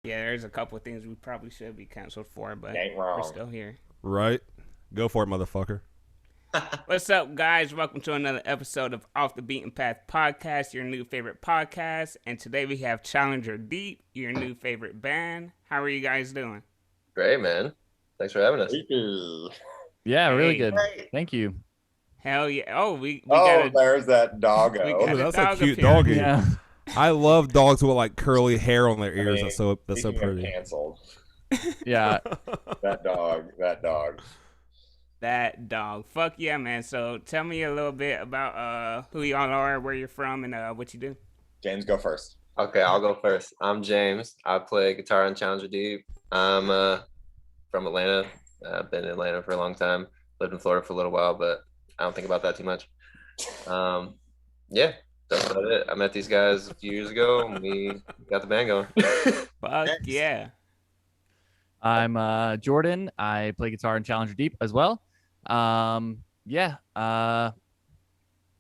Yeah, there's a couple of things we probably should be canceled for, but Ain't we're wrong. still here. Right? Go for it, motherfucker. What's up, guys? Welcome to another episode of Off the Beaten Path Podcast, your new favorite podcast. And today we have Challenger Deep, your new favorite band. How are you guys doing? Great, man. Thanks for having us. Yeah, really Hey. good. Hey. Thank you. Hell yeah. Oh, we Oh, got a there's that doggo. We got Ooh, a that's a dog cute appearance. doggy. Yeah. I love dogs with like curly hair on their I ears. mean, that's so speaking of pretty. Canceled. Yeah. That dog. that dog. Fuck yeah, man. So tell me a little bit about who y'all are, where you're from, and what you do. James, go first. Okay, I'll go first. I'm James. I play guitar on Challenger Deep. I'm from Atlanta. I've been in Atlanta for a long time. Lived in Florida for a little while, but I don't think about that too much. Yeah, that's about it. I met these guys a few years ago, and we got the band going. Fuck Next. yeah. I'm Jordan. I play guitar in Challenger Deep as well. Yeah.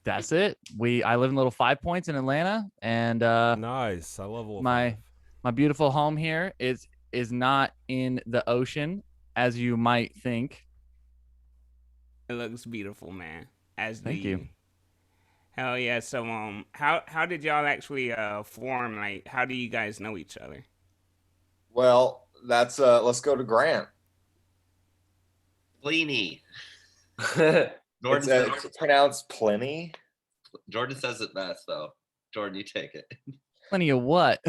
That's it. I live in Little Five Points in Atlanta, and Nice. I love Wolf. my beautiful home here is not in the ocean as you might think. It looks beautiful, man. Thank you. Hell yeah. So how did y'all actually form? Like, how do you guys know each other? Well, that's let's go to Grant. Pliny. It's, Jordan, it's pronounced Pliny. Jordan says it best, though. Jordan, you take it. Plenty of what?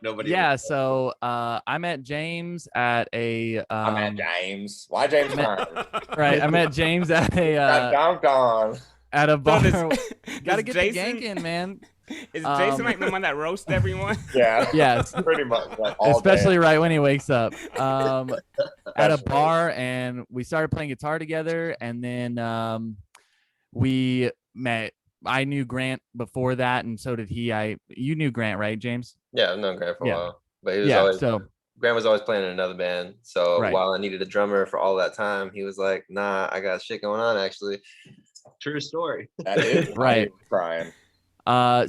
Nobody. Yeah. So I met James at a I'm at James. Why James? right. I met James at a Got donked on. at a bar. does- Gotta does get the Jason- gank in, man. Is Jason like the one that roasts everyone? Yeah. Yes. Pretty much. Like all Especially day. right when he wakes up. At a Especially. bar, and we started playing guitar together, and then we met. I knew Grant before that, and so did he. You knew Grant, right, James? Yeah, I've known Grant for a Yeah. while, but he was Yeah. always So Grant was always playing in another band. So Right. while I needed a drummer for all that time, he was like, "Nah, I got shit going on actually." True story. That is Right. Crying.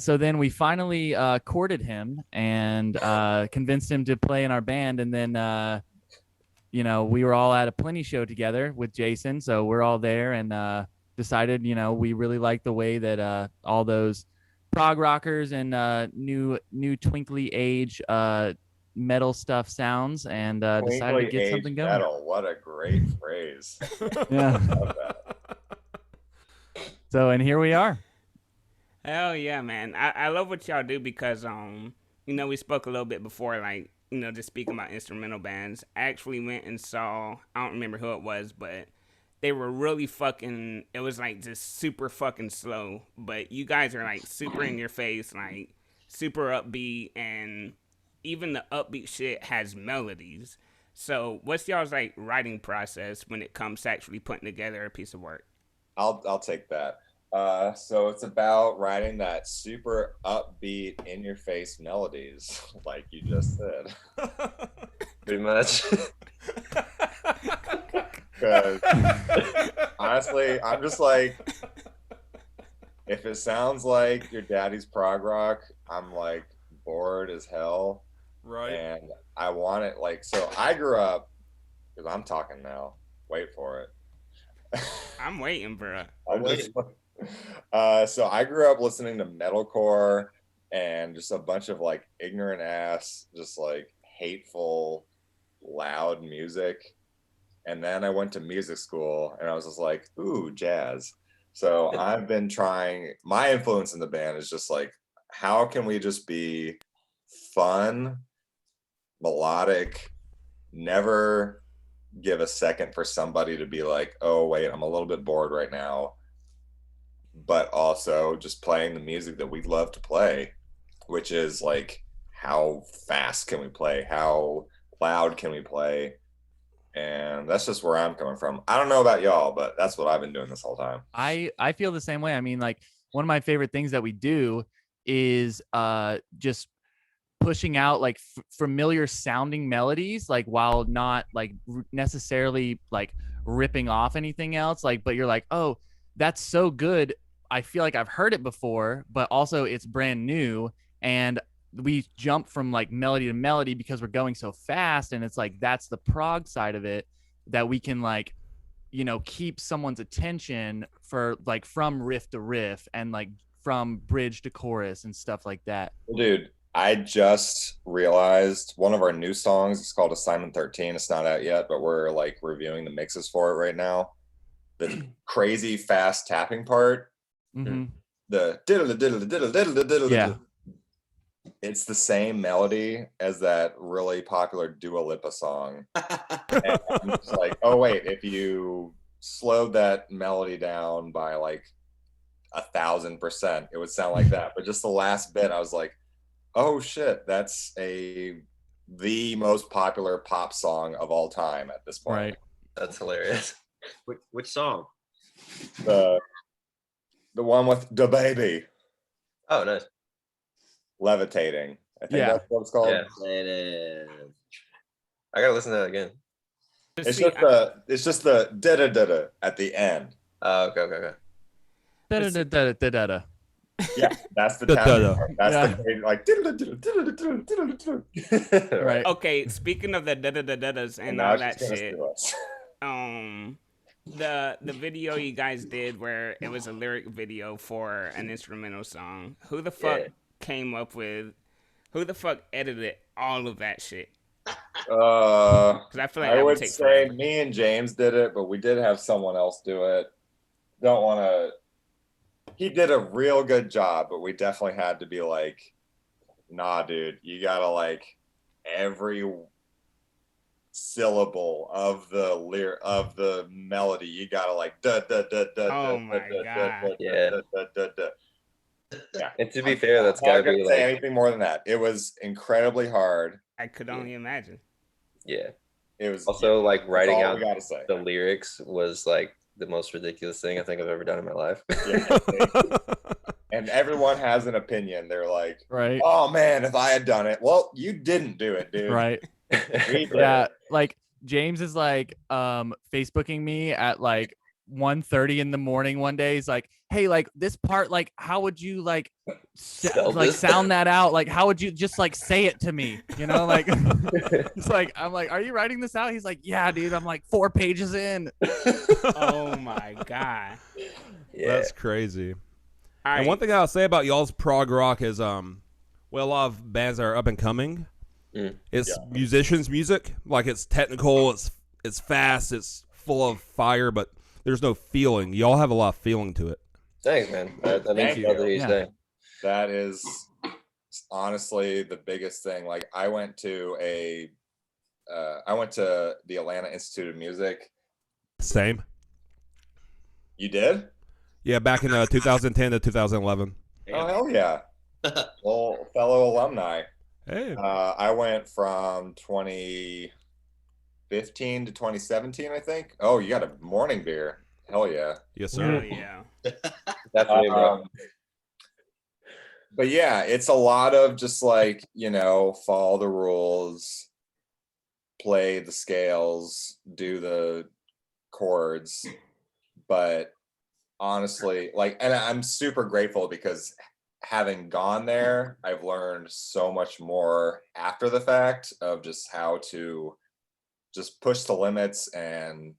so then we finally courted him and convinced him to play in our band, and then we were all at a Plenty show together with Jason, so we're all there and decided we really like the way that all those prog rockers and new twinkly age metal stuff sounds, and decided to Twinkly get age something going. metal. What a great phrase. Yeah. Love that. So and here we are. Hell yeah, man. I love what y'all do because we spoke a little bit before, like, just speaking about instrumental bands. I actually went and saw, I don't remember who it was, but they were really fucking, it was like just super fucking slow. But you guys are like super in your face, like super upbeat, and even the upbeat shit has melodies. So what's y'all's like writing process when it comes to actually putting together a piece of work? I'll take that. So it's about writing that super upbeat, in your face melodies, like you just said. Pretty much. Because honestly, I'm just like, if it sounds like your daddy's prog rock, I'm like bored as hell. Right. And I want it like, so I grew up, because I'm talking now. Wait for it. I'm waiting, bro. I'm just, so I grew up listening to metalcore and just a bunch of like ignorant ass, just like hateful, loud music. And then I went to music school and I was just like, ooh, jazz. So I've been trying, my influence in the band is just like, how can we just be fun, melodic, never give a second for somebody to be like, oh, wait, I'm a little bit bored right now. But also just playing the music that we love to play, which is like, how fast can we play? How loud can we play? And that's just where I'm coming from. I don't know about y'all, but that's what I've been doing this whole time. I feel the same way. I mean, like, one of my favorite things that we do is just pushing out like familiar sounding melodies, like while not like necessarily like ripping off anything else, like, but you're like, oh, that's so good. I feel like I've heard it before, but also it's brand new. And we jump from like melody to melody because we're going so fast, and it's like that's the prog side of it that we can like, you know, keep someone's attention for like from riff to riff and like from bridge to chorus and stuff like that. Dude, I just realized one of our new songs is called Assignment 13. It's not out yet, but we're like reviewing the mixes for it right now. The crazy fast tapping part, Mm-hmm. the diddle diddle diddle diddle diddle. Yeah. It's the same melody as that really popular Dua Lipa song. And I'm just like, oh wait, if you slowed that melody down by like 1,000%, it would sound like that. But just the last bit, I was like, oh shit, that's the most popular pop song of all time at this point. Right. That's hilarious. Which song? The one with the baby Oh, nice. levitating. I think Yeah. that's what it's called. Yeah. It is. I gotta listen to that again. It's See, just the da da da da at the end. Oh, okay. Da-da-da-da-da-da-da. Yeah, that's the Da-da-da. tapping part. That's Yeah. the crazy, like diddle diddle diddle diddle diddle diddle. Right. okay, speaking of the da-da-da-da-das and now all it's that just gonna shit, screw us. the video you guys did where it was a lyric video for an instrumental song, who the fuck Yeah. came up with, who the fuck edited all of that shit? Uh, Because I feel like I that would would take say forever. me and James did it, but we did have someone else do it. Don't want to. He did a real good job, but we definitely had to be like, nah, dude, you gotta like every syllable of the melody, you gotta like da da da da. Oh da, my da, God. da, Yeah. da, da, da, da. Yeah. And to be fair, that's I'm not gotta gonna be say like, anything more than that. It was incredibly hard. I could only imagine. yeah. It was Also, like that's writing all out we gotta say. the lyrics was like the most ridiculous thing I think I've ever done in my life. Yeah, and everyone has an opinion. They're like, Right. oh man, if I had done it. Well, you didn't do it, dude. Right. We did. Yeah. Like James is like Facebooking me at like 1:30 in the morning one day. He's like, hey, like this part, like how would you like Sell like this. sound that out? Like how would you just like say it to me? You know, like it's like I'm like, are you writing this out? He's like, yeah, dude. I'm like 4 pages in. Oh my God. Yeah. That's crazy. All And right. one thing I'll say about y'all's prog rock is, well, a lot of bands that are up and coming, it's musicians' music. Like it's technical, it's fast, it's full of fire, but there's no feeling. Y'all have a lot of feeling to it. Thank man. That means Thank you love to hear you Yeah. say. That is honestly the biggest thing. Like I went to the Atlanta Institute of Music. Same. You did? Yeah, back in 2010 to 2011. Oh hell yeah. Well, fellow alumni. Hey. I went from 2015 to 2017, I think. Oh, you got a morning beer. Hell yeah. Yes, Oh, sir. yeah. Definitely, bro. But yeah, it's a lot of just like, follow the rules, play the scales, do the chords. But honestly, and I'm super grateful because having gone there, I've learned so much more after the fact of just how to just push the limits and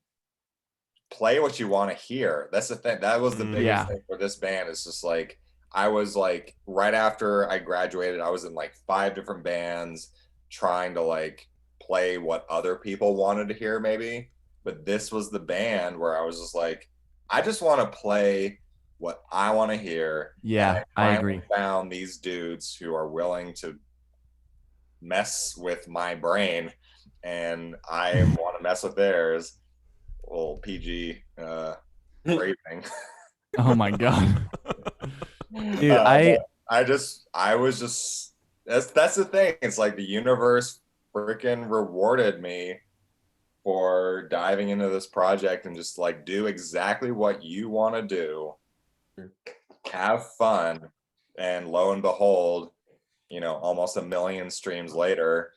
play what you want to hear. That's the thing. That was the biggest Yeah. thing for this band. It's just like, I was like, right after I graduated, I was in like 5 different bands trying to like play what other people wanted to hear maybe. But this was the band where I was just like, I just want to play what I want to hear. Yeah, And I finally agree. found these dudes who are willing to mess with my brain and I want to mess with theirs. Little PG raping. Oh my God. Dude, I was just that's the thing. It's like the universe freaking rewarded me for diving into this project and just like do exactly what you want to do, have fun, and lo and behold, almost 1 million streams later,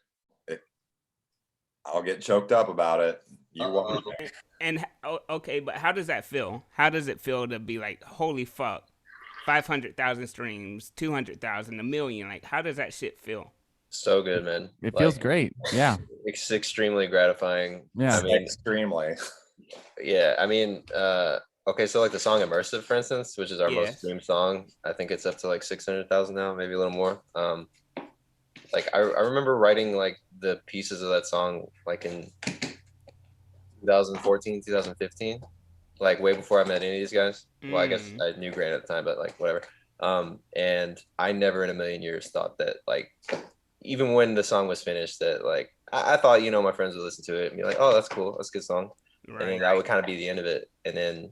I'll get choked up about it. You won't. And okay, but how does that feel? How does it feel to be like, holy fuck, 500,000 streams, 200,000, a million. Like, how does that shit feel? So good, man. It feels great. Yeah. It's extremely gratifying. Yeah. I mean, Extremely. yeah. I mean, okay, so like the song "Immersive," for instance, which is our most streamed song, I think it's up to like 600,000 now, maybe a little more. Like I remember writing like the pieces of that song like in 2014, 2015, like way before I met any of these guys. Well, I guess I knew Grant at the time, but like whatever. And I never in a million years thought that like, even when the song was finished, that like I thought, you know, my friends would listen to it and be like, oh, that's cool, that's a good song. Right. And then that would kind of be the end of it. And then,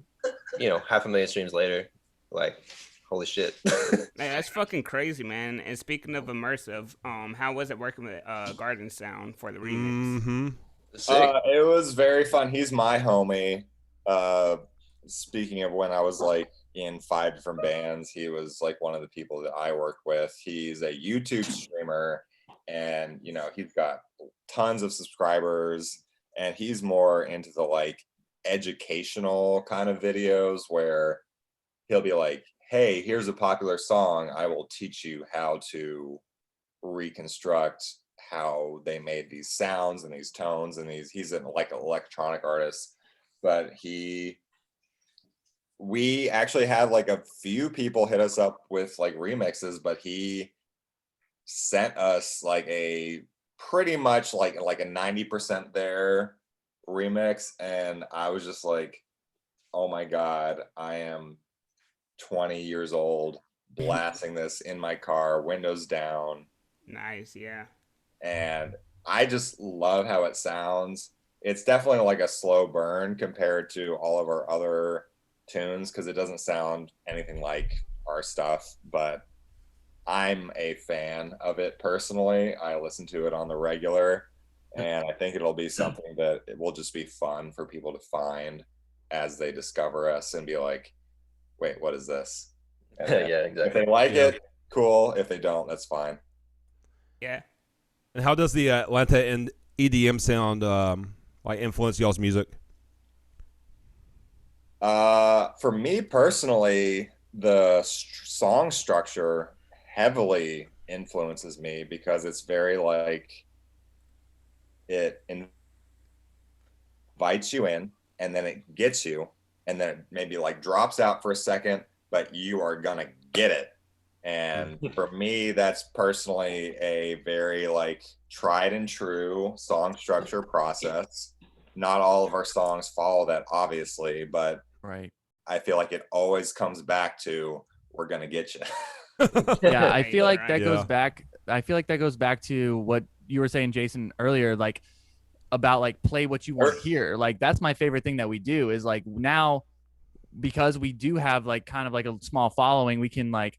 you know, 500,000 streams later, like, holy shit. Hey, that's fucking crazy, man. And speaking of immersive, how was it working with Gardnsound for the remix? Mm-hmm. It was very fun. He's my homie. Speaking of when I was like in 5 different bands, he was like one of the people that I worked with. He's a YouTube streamer, and you know, he's got tons of subscribers, and he's more into the like educational kind of videos where he'll be like, hey, here's a popular song, I will teach you how to reconstruct how they made these sounds and these tones and these. He's an like electronic artist, but we actually had like a few people hit us up with like remixes, but he sent us like a pretty much like a 90% there remix, and I was just like, oh my god, I am 20 years old blasting this in my car, windows down. Nice. Yeah. And I just love how it sounds. It's definitely like a slow burn compared to all of our other tunes because it doesn't sound anything like our stuff, but I'm a fan of it personally. I listen to it on the regular, and I think it'll be something that it will just be fun for people to find as they discover us and be like, wait, what is this? Yeah, exactly. If they like it, cool. If they don't, that's fine. Yeah. And how does the Atlanta and EDM sound like influence y'all's music? For me personally, the song structure heavily influences me because it's very like, it invites you in and then it gets you, and then it maybe like drops out for a second, but you are gonna get it. And for me, that's personally a very like tried and true song structure process. Not all of our songs follow that, obviously, but right. I feel like it always comes back to, we're gonna get you. Yeah, I feel like that goes back. I feel like that goes back to what you were saying, Jason, earlier, like about like play what you want to hear. Like that's my favorite thing that we do is like now, because we do have like kind of like a small following, we can like,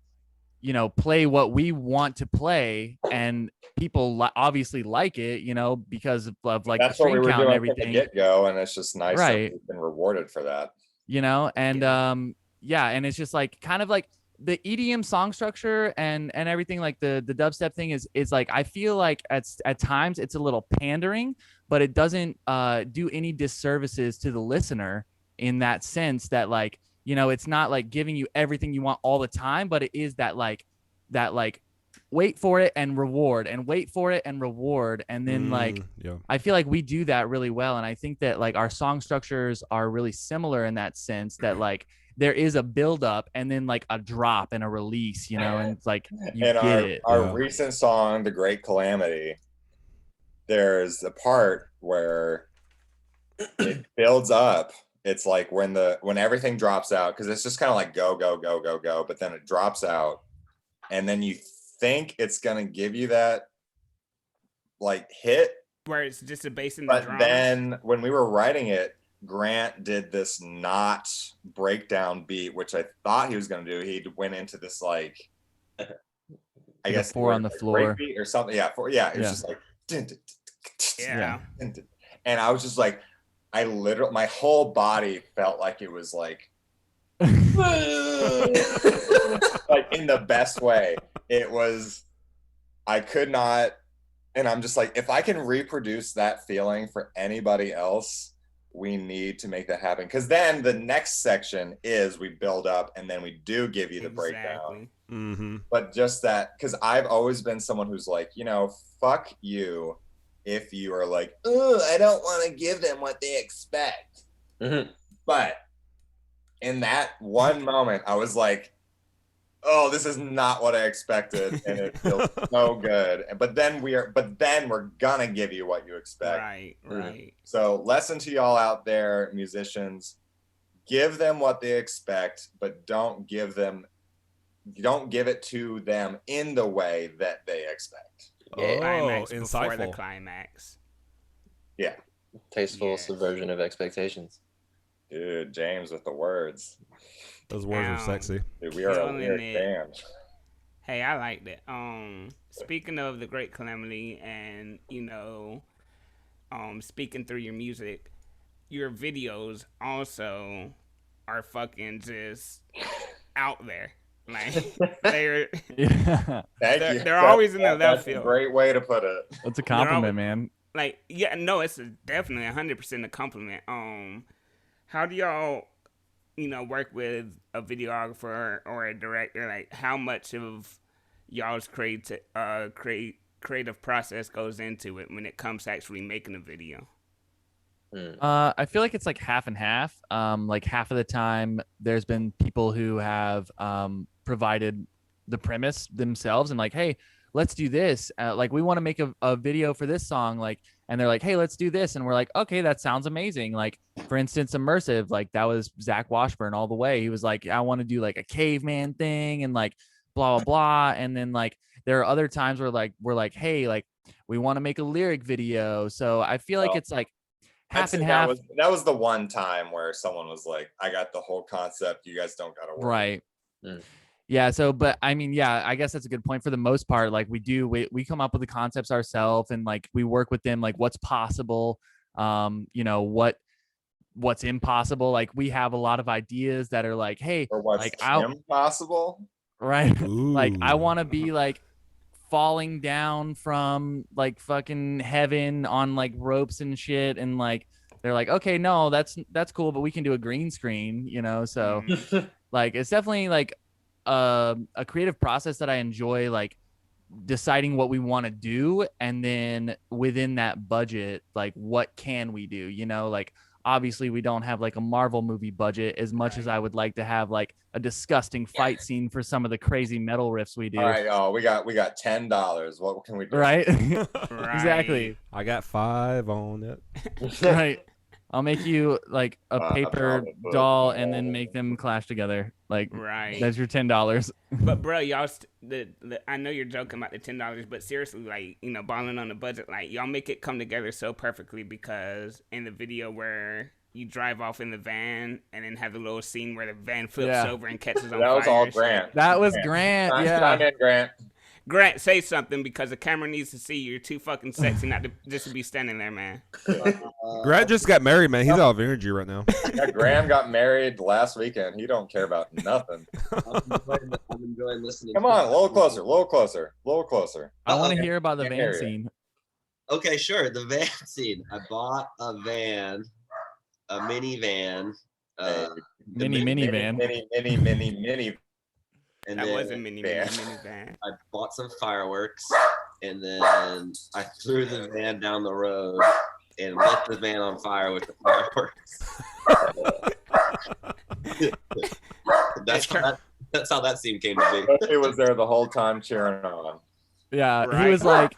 you know, play what we want to play, and people obviously like it, you know, because of like that's the what we stream were count doing and everything. from the get-go, and it's just nice right. that we've been rewarded for that. You know, and yeah, and it's just like kind of like the EDM song structure and everything, like the dubstep thing is like, I feel like at times it's a little pandering, but it doesn't do any disservices to the listener in that sense that like, you know, it's not like giving you everything you want all the time, but it is that like wait for it and reward, and wait for it and reward, and then like I feel like we do that really well, and I think that like our song structures are really similar in that sense that like there is a build up and then like a drop and a release, you know, and it's like you and get it. Our recent song, The Great Calamity, there's a part where it builds up. It's like when everything drops out, because it's just kind of like go, go, go, go, go, but then it drops out, and then you think it's gonna give you that like hit where it's just a bass in the drums. But then when we were writing it, Grant did this not breakdown beat, which I thought he was gonna do. He went into this like, I guess 4 on the floor beat or something. Yeah, it was just like, and I was just like, I literally, my whole body felt like it was like, like in the best way. It was, I could not, and I'm just like, if I can reproduce that feeling for anybody else, we need to make that happen. Because then the next section is we build up and then we do give you the breakdown. Mm-hmm. But just that, because I've always been someone who's like, fuck you if you are like, oh, I don't want to give them what they expect. Mm-hmm. But in that one moment, I was like, oh, this is not what I expected, and it feels so good. But then we're gonna give you what you expect. Right. So lesson to y'all out there, musicians, give them what they expect, but don't give it to them in the way that they expect. Oh, Climax before the insightful. climax. Yeah. Tasteful subversion of expectations. Dude, James with the words. Those words are sexy. Dude, we are a Killing weird it. band. Hey, I liked it. Speaking of the great Calamity and, speaking through your music, your videos also are fucking just out there. Like, they're Thank you. they're always in the left That's field. a great way to put it. That's a compliment, man. Like, yeah, no, it's definitely 100% a compliment. How do y'all, work with a videographer or a director? Like, how much of y'all's creative process goes into it when it comes to actually making a video? I feel like it's like half and half. Like half of the time, there's been people who have provided the premise themselves and like, hey, let's do this. Like, we want to make a video for this song. Like, and they're like, hey, let's do this. And we're like, okay, that sounds amazing. Like, for instance, Immersive, like that was Zach Washburn all the way. He was like, I want to do like a caveman thing and like blah, blah, blah. And then like, there are other times where like, we're like, hey, like we want to make a lyric video. So I feel like it's like half and half. That was the one time where someone was like, I got the whole concept. You guys don't got to worry. Right. Mm. Yeah. So, but I mean, yeah, I guess that's a good point. For the most part, like we come up with the concepts ourselves and like we work with them, like what's possible, what's impossible. Like we have a lot of ideas that are like, hey, Or what's like impossible. Right. Like I Ooh. want to be like falling down from like fucking heaven on like ropes and shit. And like, they're like, okay, no, that's cool, but we can do a green screen, So like, it's definitely like a creative process that I enjoy, like deciding what we want to do. And then within that budget, like what can we do, like, obviously we don't have like a Marvel movie budget as much as I would like to have like a disgusting fight scene for some of the crazy metal riffs we do. All right, y'all, we got $10. What can we do? Right. Right. Exactly. I got 5 on it. Right. I'll make you like a paper probably doll would. and then make them clash together. Like, Right. that's your $10. But bro, y'all, I know you're joking about the $10, but seriously, like, balling on the budget, like y'all make it come together so perfectly, because in the video where you drive off in the van and then have the little scene where the van flips over and catches on fire. That was all and shit. Grant. That was Grant. Yeah. Chime in, Grant. Grant, say something, because the camera needs to see you. You're too fucking sexy not to just to be standing there, man. Grant just got married, man. He's out of energy right now. Yeah, Graham got married last weekend. He don't care about nothing. I'm enjoying listening. Come on, a little closer, a little closer, a little closer. I want to hear about the Can't van hear you. scene. Okay, sure. The van scene. I bought a van, a minivan. Mini van. Mini. And That then was a mini van. I bought some fireworks, and then I threw the van down the road and lit the van on fire with the fireworks. That's how that scene came to be. He was there the whole time cheering on. Yeah. Right. He was like,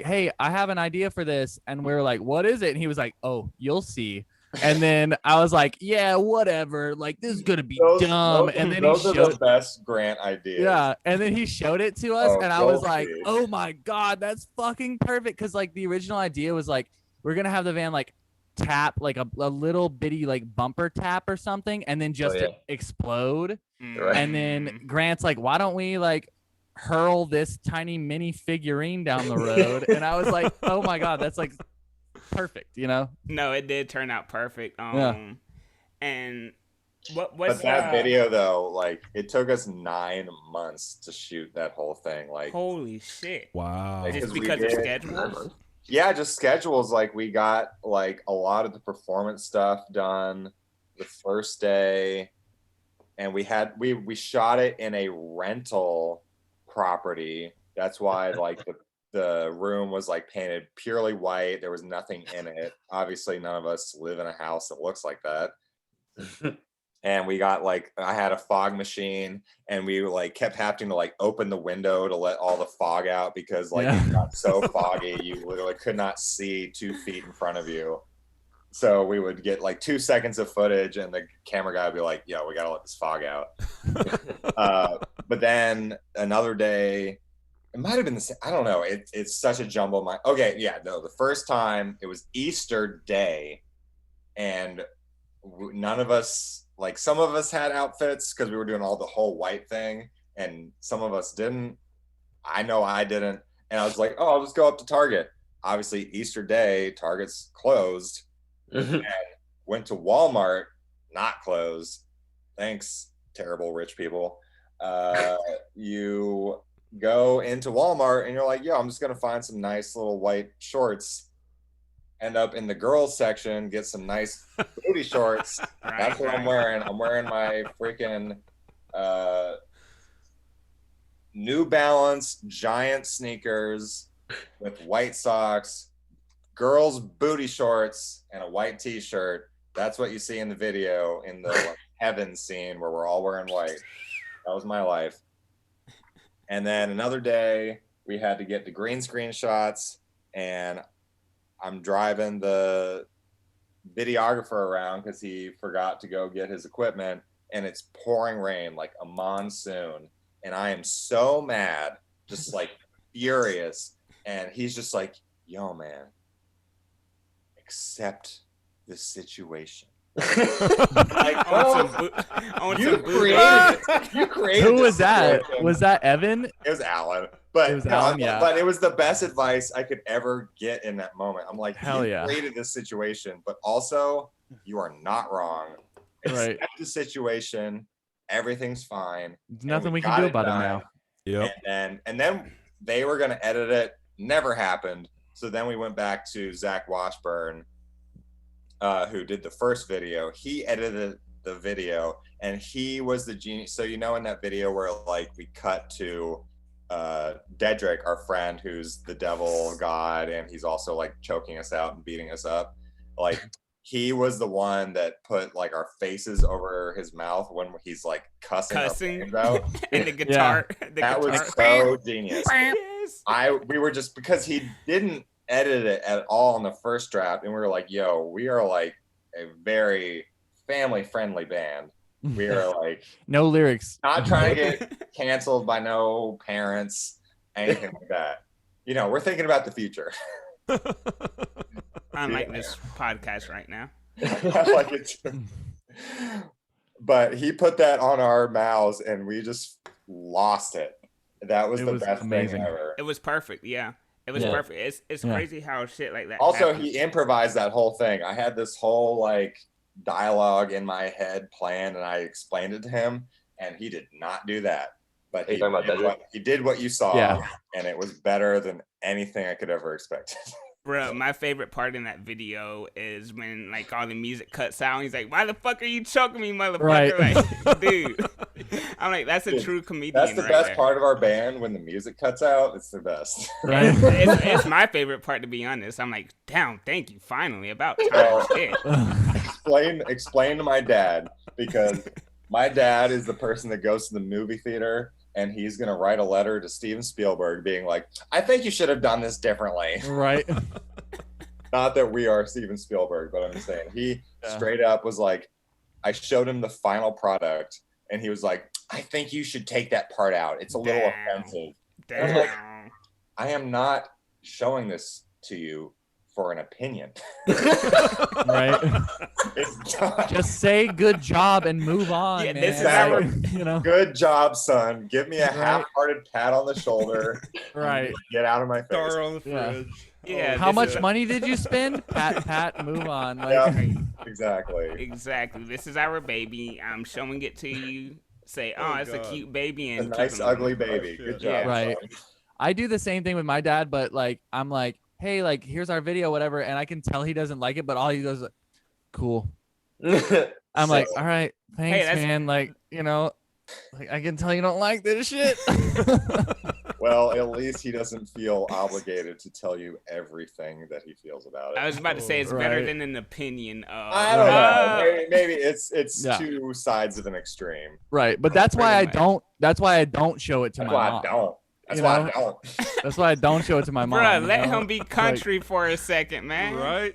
Yeah. hey, I have an idea for this. And we were like, what is it? And he was like, oh, you'll see. And then I was like, yeah, whatever. Like, this is going to be dumb. And then those he are showed the best Grant ideas. Yeah, and then he showed it to us, Oh, and I was go like, big. "Oh my god, that's fucking perfect!" Because like the original idea was like we're gonna have the van like tap like a little bitty like bumper tap or something, and then just explode. Right. And then Grant's like, "Why don't we like hurl this tiny mini figurine down the road?" And I was like, "Oh my god, that's like perfect," No, it did turn out perfect. Yeah. And what's But that video though, like it took us 9 months to shoot that whole thing. Like Holy shit! Wow. Like, Just we because of did- schedule. Yeah, just schedules. Like we got like a lot of the performance stuff done the first day, and we shot it in a rental property. That's why like the room was like painted purely white. There was nothing in it. Obviously, none of us live in a house that looks like that. And we got like, I had a fog machine, and we like kept having to like open the window to let all the fog out because like it got so foggy you literally could not see 2 feet in front of you. So we would get like 2 seconds of footage, and the camera guy would be like, "Yo, we gotta let this fog out." But then another day, it might have been the same. I don't know. It's such a jumble. Okay, yeah, no. The first time it was Easter Day, and none of us. Like some of us had outfits because we were doing all the whole white thing, and some of us didn't. I know I didn't. And I was like, oh, I'll just go up to Target. Obviously, Easter Day, Target's closed. And went to Walmart, not closed. Thanks, terrible rich people. You go into Walmart and you're like, yo, I'm just going to find some nice little white shorts. End up in the girls section, get some nice booty shorts. That's what I'm wearing. I'm wearing my freaking New Balance giant sneakers with white socks, girls booty shorts, and a white t-shirt. That's what you see in the video in the like, heaven scene where we're all wearing white. That was my life. And then another day we had to get the green screen shots, and I'm driving the videographer around because he forgot to go get his equipment, and it's pouring rain like a monsoon. And I am so mad, just like furious. And he's just like, yo, man, accept the situation. Like, you created it. You created Who was that? situation. Was that Evan? It was Alan. But It was Alan, yeah. But it was the best advice I could ever get in that moment. I'm like, hell you yeah. created this situation, but also you are not wrong. Right. Accept the situation. Everyththing's fine. There's nothing we can do about it now. Yep. And then they were gonna edit it. Never happened. So then we went back to Zach Washburn, who did the first video. He edited the video, and he was the genius. So in that video where like we cut to Dedrick, our friend, who's the devil god, and he's also like choking us out and beating us up. Like he was the one that put like our faces over his mouth when he's like cussing our brains out. And the guitar. That was so genius. We were just, because he didn't edit it at all in the first draft, and we were like, yo, we are like a very family friendly band. We are like no lyrics, not trying to get canceled by no parents, anything like that. We're thinking about the future. Unlike this podcast right now. I like it too. But he put that on our mouths, and we just lost it. That was the best thing ever. It was perfect. Yeah. It was perfect. It's crazy how shit like that Also, happens. he improvised that whole thing. I had this whole like dialogue in my head planned, and I explained it to him, and he did not do that. But he did what you saw, and it was better than anything I could ever expect. Bro, my favorite part in that video is when like all the music cuts out. And he's like, "Why the fuck are you choking me, motherfucker?" Right. Like, dude, I'm like, that's a true comedian. That's the right best there. part of our band, when the music cuts out. It's the best. right? It's my favorite part, to be honest. I'm like, damn, thank you, finally, about time. Shit. Explain to my dad, because my dad is the person that goes to the movie theater, and he's going to write a letter to Steven Spielberg being like, I think you should have done this differently. Right. Not that we are Steven Spielberg, but I'm just saying he straight up was like, I showed him the final product, and he was like, I think you should take that part out. It's a little offensive. I was like, I am not showing this to you for an opinion. Right. Just say good job and move on. Yeah, man. this is our, Good job, son. Give me a half-hearted pat on the shoulder. Right. Get out of my face. Star on the fridge. Yeah. How much money did you spend? Pat, move on. Like, Exactly. Exactly. This is our baby. I'm showing it to you. Say, oh, it's a cute baby, and A nice, ugly baby. Good job. Right. son. I do the same thing with my dad, but like I'm like, hey, like, here's our video, whatever. And I can tell he doesn't like it, but all he goes, like, cool. I'm like, all right, thanks, that's- man. Like, you know, like, I can tell you don't like this shit. Well, at least he doesn't feel obligated to tell you everything that he feels about it. I was about to say it's better Right. than an opinion of. I don't know. Maybe it's Yeah. two sides of an extreme. Right, but that's why I Pretty much. don't. That's why I don't show it to That's my why mom. I don't. That's You why know? I don't. That's why I don't show it to my mom. Bruh, you let know? him be country for a second, man. Right?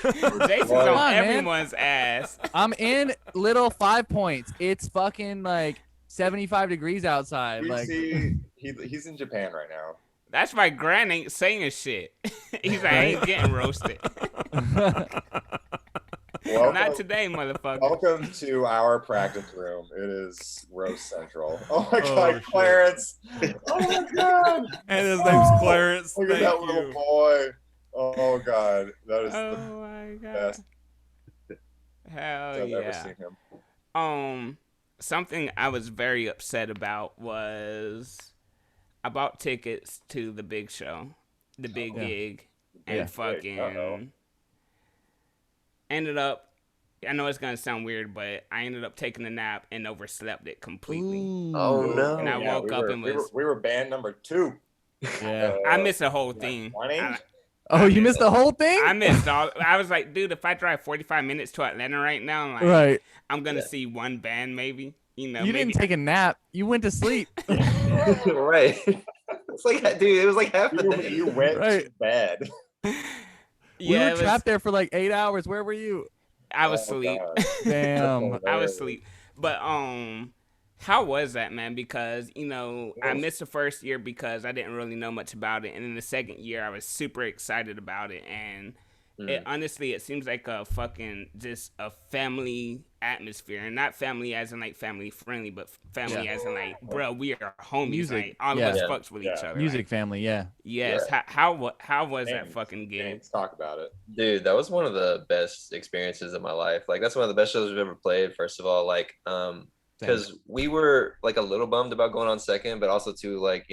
Jason's Come on on, man. everyone's ass. I'm in little 5 points. It's fucking like 75 degrees outside. You Like, see, he's in Japan right now. That's why Grant ain't saying shit. He's like, I ain't getting roasted. Welcome, Not today, motherfucker. welcome to our practice room. It is Roast Central. Oh my Oh, God, shit. Clarence! Oh my God! And his name's Clarence. Look at Thank that little you. boy. Oh God, that is the Oh my god. best Hell I've ever yeah. seen him. Something I was very upset about was I bought tickets to the big show, the big Yeah. gig, and Yeah. fucking Uh-oh. ended up. I know it's gonna sound weird, but I ended up taking a nap and overslept it completely. Oh Ooh. no. And I woke up and we was- were band number 2. yeah. I missed the whole thing. 20? Oh, you missed the whole thing? I missed all. I was like, dude, if I drive 45 minutes to Atlanta right now, like, Right. I'm gonna Yeah. see one band maybe. You know, You maybe. didn't take a nap. You went to sleep. Right. It's like, dude, it was like half the day. You went Right. to bed. We Yeah, were it was, trapped there for like 8 hours. Where were you? I was Oh, asleep. God. Damn. I was asleep. But how was that, man? Because I missed the first year because I didn't really know much about it, and in the second year I was super excited about it, and it seems like a fucking just a family atmosphere, and not family as in like family friendly, but family as in like, bro, we are homies. Music. Like, all Yeah. of us Yeah. fucks with each Yeah. other. Music Like, family, yeah. yes. Yeah. How was that James, fucking gig? James, talk about it. Dude, that was one of the best experiences of my life. Like, that's one of the best shows we've ever played. First of all, like, because we were like a little bummed about going on second, but also too, like,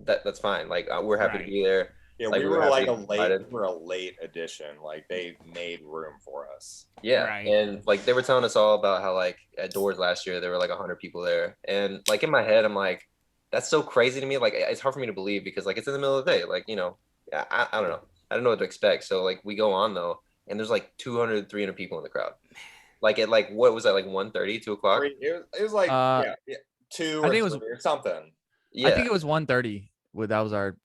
that's fine. Like, we're happy Right. to be there. Yeah, Like, we we were were like happy invited. we were a late addition. Like they made room for us. Yeah, Right. and like they were telling us all about how like at Doors last year there were like 100 people there, and like in my head I'm like, that's so crazy to me. Like it's hard for me to believe because like it's in the middle of the day. Like I don't know. I don't know what to expect. So like we go on though, and there's like 200, 300 people in the crowd. Like at like what was that, like 1:30, 2 o'clock? It was like yeah, 2 I or think it was- 3 or something. Yeah, I think it was 1:30. That was our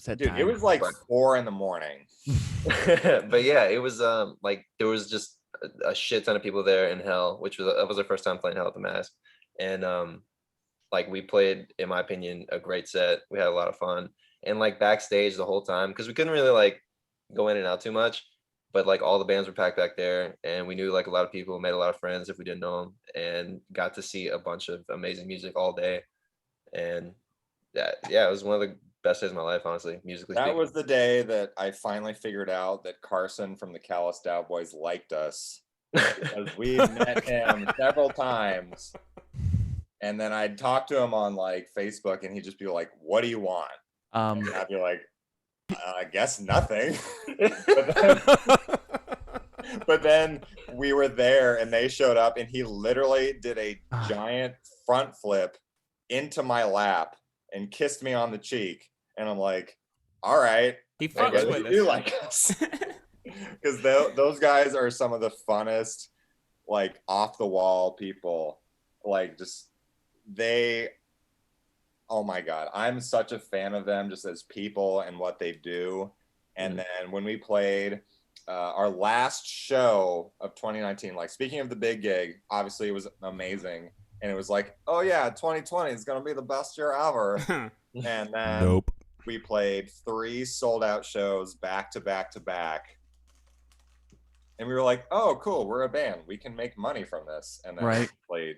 set Dude, time. it was like Right. 4 in the morning. but yeah, it was like there was just a shit ton of people there in Hell, which was that was our first time playing Hell at the Mask, and like we played, in my opinion, a great set. We had a lot of fun, and like backstage the whole time because we couldn't really like go in and out too much, but like all the bands were packed back there, and we knew like a lot of people, made a lot of friends if we didn't know them, and got to see a bunch of amazing music all day, and yeah, it was one of the best days of my life, honestly, musically That speaking. was the day that I finally figured out that Carson from the Callous Cowboys liked us because we met him several times. And then I'd talk to him on like Facebook and he'd just be like, "What do you want?" And I'd be like, "I guess nothing." But then we were there and they showed up and he literally did a giant front flip into my lap and kissed me on the cheek. And I'm like, all right, He I fucks guess with you us. do like us. Because those guys are some of the funnest, like off the wall people. Like just oh my God, I'm such a fan of them just as people and what they do. And then when we played our last show of 2019, like speaking of the big gig, obviously it was amazing. And it was like, oh yeah, 2020 is going to be the best year ever. And then Nope. we played 3 sold out shows back to back to back. And we were like, oh, cool, we're a band. We can make money from this. And then we Right. played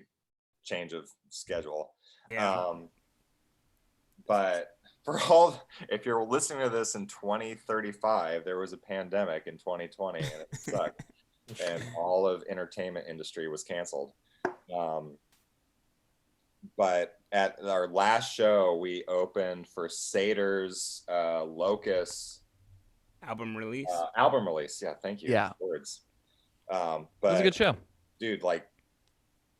change of schedule. Yeah. But if you're listening to this in 2035, there was a pandemic in 2020 and it sucked. And all of entertainment industry was canceled. But at our last show, we opened for Sater's Locust Album release. album release. Yeah, thank you. Yeah. Words. It But was a good show. dude, like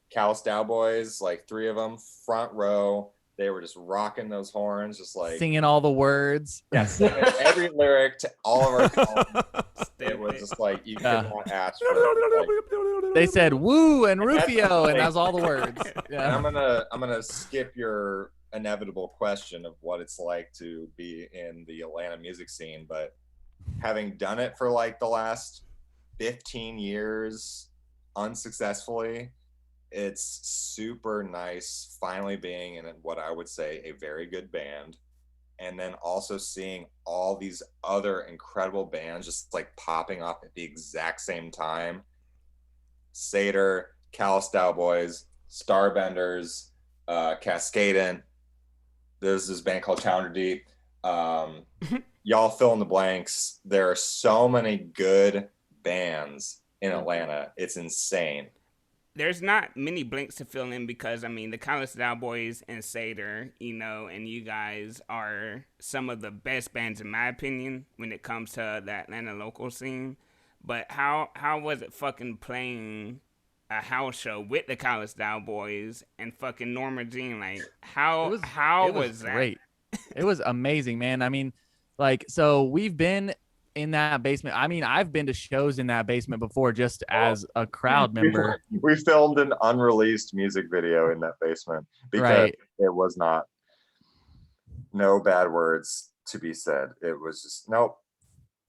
Callous Cowboys, like 3 of them, front row. They were just rocking those horns, just like Singing all the words. yeah, singing every lyric to all of our songs. It was just like you could not ask for it. Like, They said "woo" and And that's "Rufio," and like- that's all the words. and Yeah. I'm gonna skip your inevitable question of what it's like to be in the Atlanta music scene, but having done it for like the last 15 years unsuccessfully, it's super nice finally being in what I would say a very good band, and then also seeing all these other incredible bands just like popping up at the exact same time. Sater, Callous Cowboys, Starbenders, Cascadent. There's this band called Challenger Deep. Y'all fill in the blanks. There are so many good bands in Atlanta. It's insane. There's not many blinks to fill in because, I mean, the Callous Cowboys and Sater, you know, and you guys are some of the best bands, in my opinion, when it comes to the Atlanta local scene. But how was it fucking playing a house show with the Callous Cowboys and fucking Norma Jean? Like, how was that? Great. It was amazing, man. I mean, like, so we've been in that basement. I mean, I've been to shows in that basement before just as a crowd member. We filmed an unreleased music video in that basement because Right. it was no bad words to be said. It was just nope.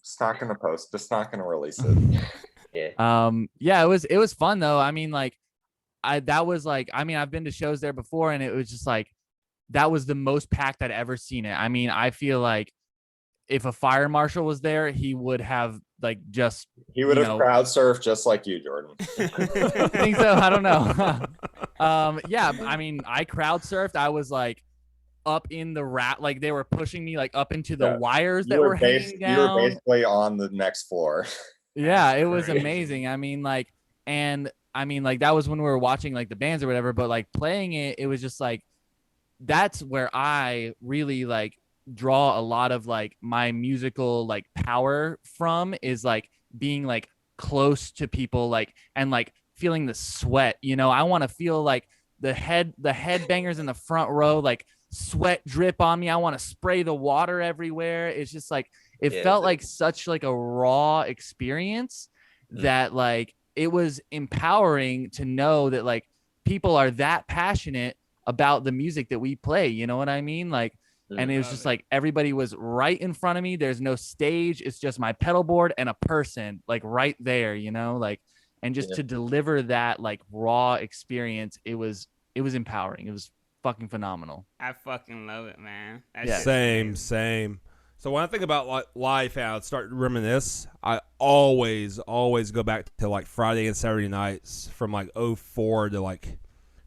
Just not gonna post. Just not gonna release it. Yeah, it was fun though. I mean, like I've been to shows there before and it was just like that was the most packed I'd ever seen it. I mean, I feel like if a fire marshal was there, he would have like just He would have crowd surfed just like you, Jordan. I think so. I don't know. Yeah, I mean, I crowd surfed. I was like up in the like they were pushing me like up into the wires that were hanging down. You were basically on the next floor. Yeah, it was amazing. I mean, like, that was when we were watching like the bands or whatever, but like playing it, it was just like, that's where I really like draw a lot of like my musical like power from, is like being like close to people, like, and like feeling the sweat, you know. I want to feel like the headbangers in the front row, like sweat drip on me. I want to spray the water everywhere. It's just like, it felt like such like a raw experience that like it was empowering to know that like people are that passionate about the music that we play, you know what I mean? Like, and it was just like everybody was right in front of me. There's no stage. It's just my pedal board and a person like right there, you know, like, and just to deliver that like raw experience, it was empowering. It was fucking phenomenal. I fucking love it, man. Same. So when I think about like life and I start to reminisce, I always go back to like Friday and Saturday nights from like 04 to like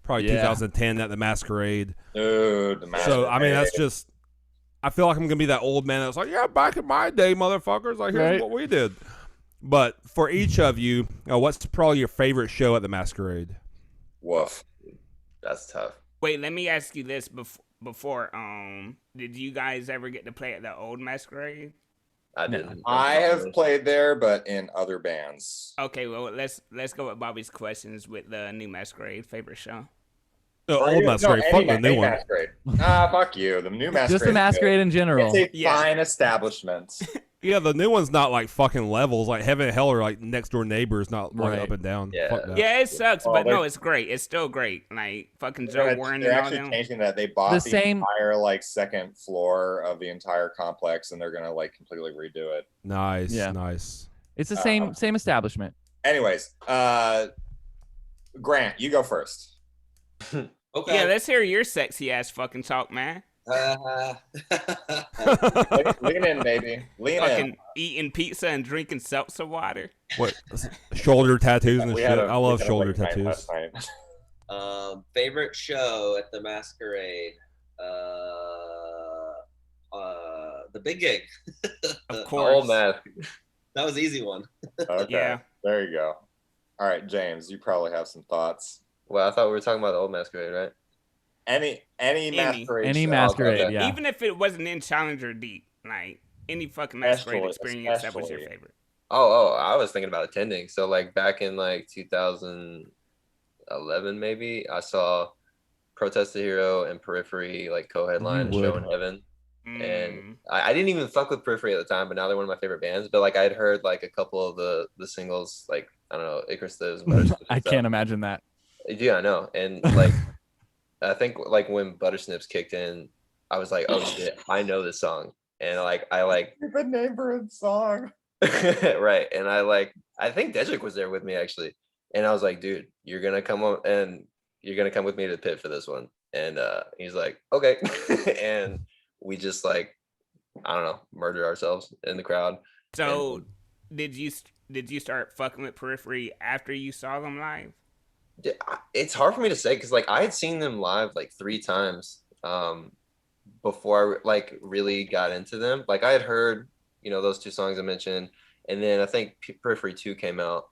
probably 2010 at the Masquerade. Dude, the Masquerade. So I mean, that's just, I feel like I'm gonna be that old man that's like, yeah, back in my day, motherfuckers, like here's what we did. But for each of you, what's probably your favorite show at the Masquerade? Woof. That's tough. Wait, let me ask you this before. Did you guys ever get to play at the old Masquerade? I didn't. I have played there, but in other bands. Okay, well let's go with Bobby's questions with the new Masquerade favorite show. The old Masquerade, fuck the new one. Masquerade. Fuck you. The new Masquerade. Just the Masquerade in general. It's a fine establishment. Yeah, the new one's not like fucking levels. Like Heaven and Hell are like next door neighbors, not like up and down. Yeah. Fuck that. Yeah, it sucks, but no, it's great. It's still great. Like fucking Joe Warren They're and all actually them. changing that. They bought the entire like second floor of the entire complex, and they're gonna like completely redo it. Nice, Yeah. nice. It's the same establishment. Anyways, Grant, you go first. Okay. Yeah, let's hear your sexy ass fucking talk, man. Lean in, baby. Lean Fucking in. eating pizza and drinking seltzer water. What? Shoulder tattoos and We shit. had I love we had a shoulder late night tattoos. last night. Favorite show at the Masquerade. The Big Gig. Of course. Old man. That was an easy one. Okay. Yeah. There you go. All right, James, you probably have some thoughts. Well, I thought we were talking about the old Masquerade, right? Any Masquerade. Any show. Masquerade, Okay. yeah. Even if it wasn't in Challenger Deep, like any fucking Masquerade experience, that was your Especially. favorite. Oh, I was thinking about attending. So like back in like 2011, maybe I saw Protest the Hero and Periphery like co-headline a You show would. in Heaven. Mm. And I didn't even fuck with Periphery at the time, but now they're one of my favorite bands. But like I'd heard like a couple of the singles, like I don't know, Icarus Lives and Buttersnips and I stuff. can't imagine that. Yeah, I know. And like I think like when Buttersnips kicked in, I was like, oh shit, I know this song. And like I like Stupid name for a song. right. And I think Dedrick was there with me actually. And I was like, dude, you're gonna come on and you're gonna come with me to the pit for this one. And he's like, okay. And we just like, I don't know, murdered ourselves in the crowd. So, did you start fucking with Periphery after you saw them live? It's hard for me to say because like I had seen them live like 3 times before I like really got into them. Like I had heard, you know, those 2 songs I mentioned, and then I think Periphery 2 came out.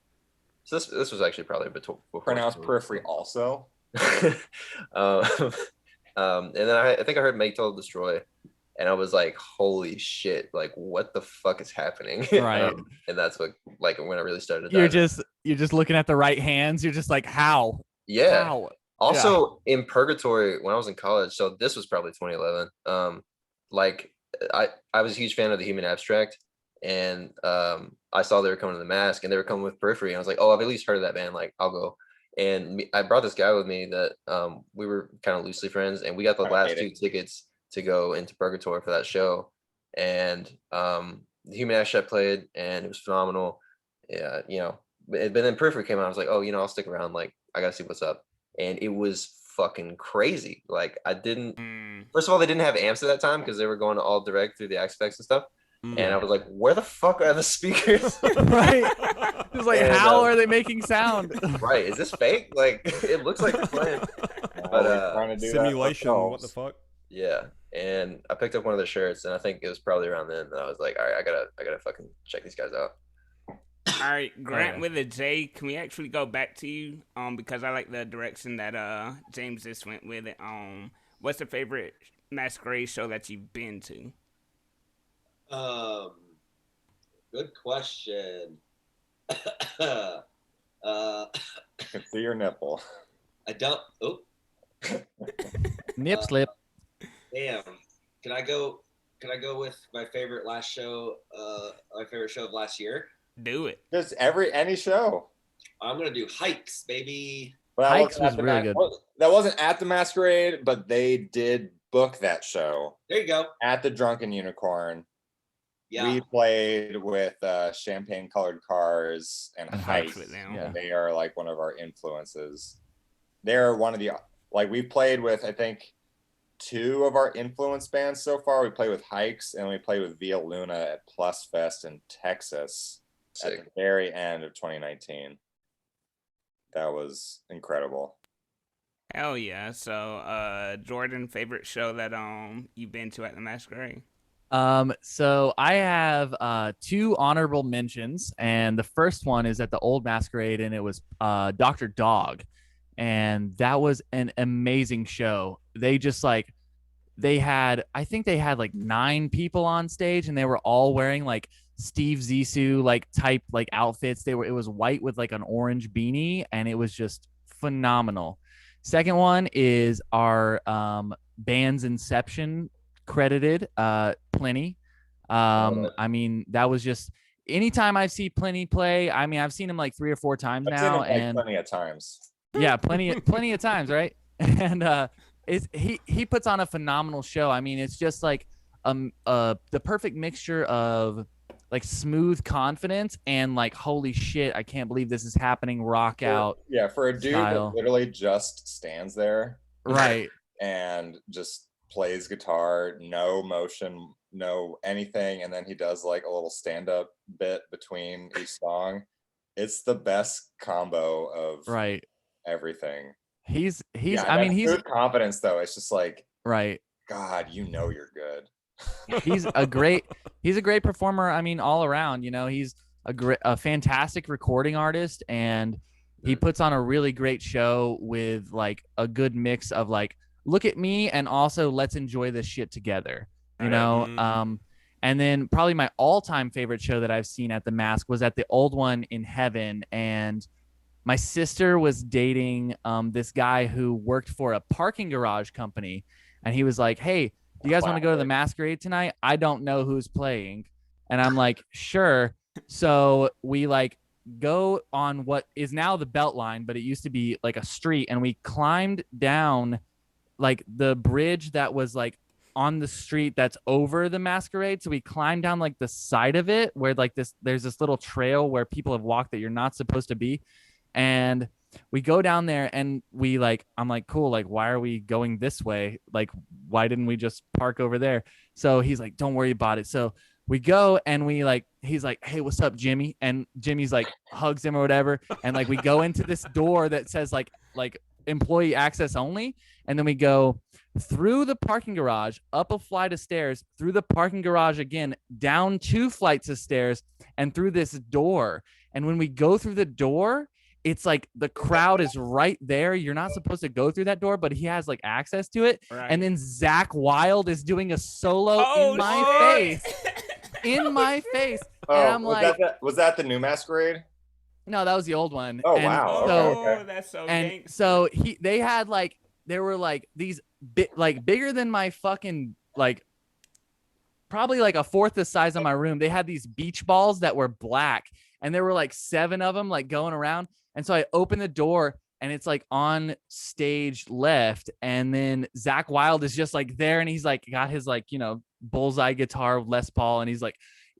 So this was actually probably before. Pronounced Periphery also. And then I think I heard Make Total Destroy, and I was like, holy shit, like what the fuck is happening? Right. And that's what like when I really started. You're just looking at the right hands. You're just like, how? Yeah. How? Also in Purgatory when I was in college, so this was probably 2011. Like I was a huge fan of the Human Abstract, and I saw they were coming to the Mask, and they were coming with Periphery, and I was like, oh, I've at least heard of that band. Like I'll go. And I brought this guy with me that we were kind of loosely friends, and we got the last 2 tickets to go into Purgatory for that show. And the Human Abstract played, and it was phenomenal. Yeah, you know, but then Periphery came out. I was like, oh, you know, I'll stick around. Like I gotta see what's up. And it was fucking crazy. Like I didn't. First of all, they didn't have amps at that time because they were going all direct through the Aspects and stuff. And I was like, where the fuck are the speakers? Right. It's like, And, how are they making sound? Right. Is this fake? Like it looks like they're playing. But trying to do Simulation. that What the fuck? yeah. And I picked up one of their shirts, and I think it was probably around then that I was like, all right, I gotta fucking check these guys out. All right, Grant with a J. Can we actually go back to you? Because I like the direction that James just went with it. What's the favorite Masquerade show that you've been to? Good question. I can see your nipple. I don't. Oh, Nip slip. damn. Can I go with my favorite last show? My favorite show of last year. Do it. Just any show. I'm gonna do Hikes, baby. Well, Hikes was really good. That wasn't at the Masquerade, but they did book that show There you go. at the Drunken Unicorn. Yeah. We played with Champagne Colored Cars and Hikes. with them. Yeah. They are like one of our influences. They're one of the we played with I think 2 of our influence bands so far. We played with Hikes and we played with Via Luna at Plus Fest in Texas at Sick. the very end of 2019. That was incredible. Hell yeah. So, Jordan, favorite show that you've been to at the Masquerade? So I have 2 honorable mentions, and the first one is at the old Masquerade, and it was Dr. Dog, and that was an amazing show. They just I think they had like 9 people on stage, and they were all wearing like Steve Zissou like type like outfits. It was white with like an orange beanie, and it was just phenomenal. Second one is our band's Inception credited Plenty. I mean, that was just anytime I see Plenty play, I mean, I've seen him like 3 or 4 times I've seen now, it, and plenty of times. yeah, plenty of times, right? And he puts on a phenomenal show. I mean, it's just like the perfect mixture of like smooth confidence and like holy shit, I can't believe this is happening. Rock out. Yeah, for a dude style. that literally just stands there, Right. and just plays guitar, no motion, no anything, and then he does like a little stand-up bit between each song. It's the best combo of Right. everything. He's Yeah, I mean, that he's good confidence though. It's just like, right. God, you know you're good. He's a great performer. I mean, all around, you know, he's a fantastic recording artist, and he puts on a really great show with like a good mix of like look at me and also let's enjoy this shit together, you know? Mhm. And then probably my all-time favorite show that I've seen at the Mask was at the old one in Heaven. And my sister was dating this guy who worked for a parking garage company. And he was like, hey, do you guys want to go to the Masquerade tonight? I don't know who's playing. And I'm like, sure. So we like go on what is now the Beltline, but it used to be like a street. And we climbed down like the bridge that was like on the street that's over the Masquerade. So we climbed down like the side of it where like there's this little trail where people have walked that you're not supposed to be. And we go down there and we like, I'm like, cool, like, why are we going this way? Like, why didn't we just park over there? So he's like, don't worry about it. So we go and we like, he's like, hey, what's up, Jimmy? And Jimmy's like hugs him or whatever. And like we go into this door that says like employee access only. And then we go through the parking garage, up a flight of stairs, through the parking garage again, down 2 flights of stairs, and through this door. And when we go through the door, it's like the crowd is right there. You're not supposed to go through that door, but he has like access to it. Right. And then Zach Wilde is doing a solo in my face. In my face. Oh, And I'm like, was that the new Masquerade? no, that was the old one. Oh, And wow. So, Okay. That's so and gangster. so they had like, there were like these bigger than my fucking like probably like a fourth the size of my room. They had these beach balls that were black, and there were like 7 of them like going around. And so I opened the door and it's like on stage left. And then Zach Wilde is just like there. And he's like got his like, you know, bullseye guitar, Les Paul. And he's like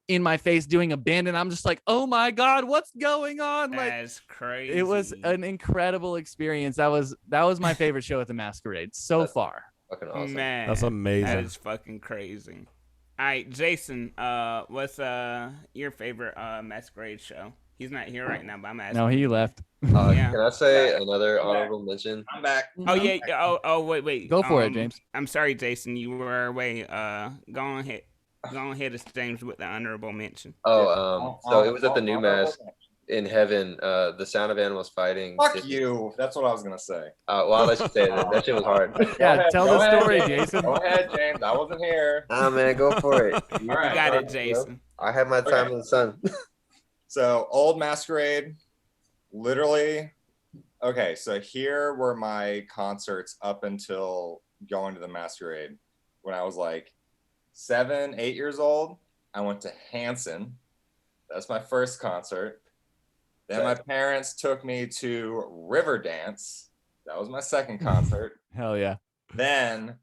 in my face doing a bend. And I'm just like, oh my God, what's going on? Like, That's crazy. it was an incredible experience. That was my favorite show at the Masquerade so far. Fucking awesome. Man, That's amazing. That is fucking crazy. All right, Jason, what's your favorite Masquerade show? He's not here right now, but I'm asking. No, he left. Yeah. Can I say another honorable mention? I'm back. Oh yeah. Oh wait. Go for it, James. I'm sorry, Jason. You were away. Go ahead, James, with the honorable mention. Oh, so it was at the new Mask in Heaven. The Sound of Animals Fighting. Fuck you. That's what I was gonna say. Well, I'll let you say that. That shit was hard. Yeah, ahead, tell go the ahead, story, James. Jason. Go ahead, James. I wasn't here. Nah, man, go for it. All right. You got it, Jason. I had my time in the sun. So old Masquerade, literally. Okay, so here were my concerts up until going to the Masquerade. When I was like 7, 8 years old, I went to Hanson. That's my first concert. Then my parents took me to Riverdance. That was my second concert. Hell yeah. Then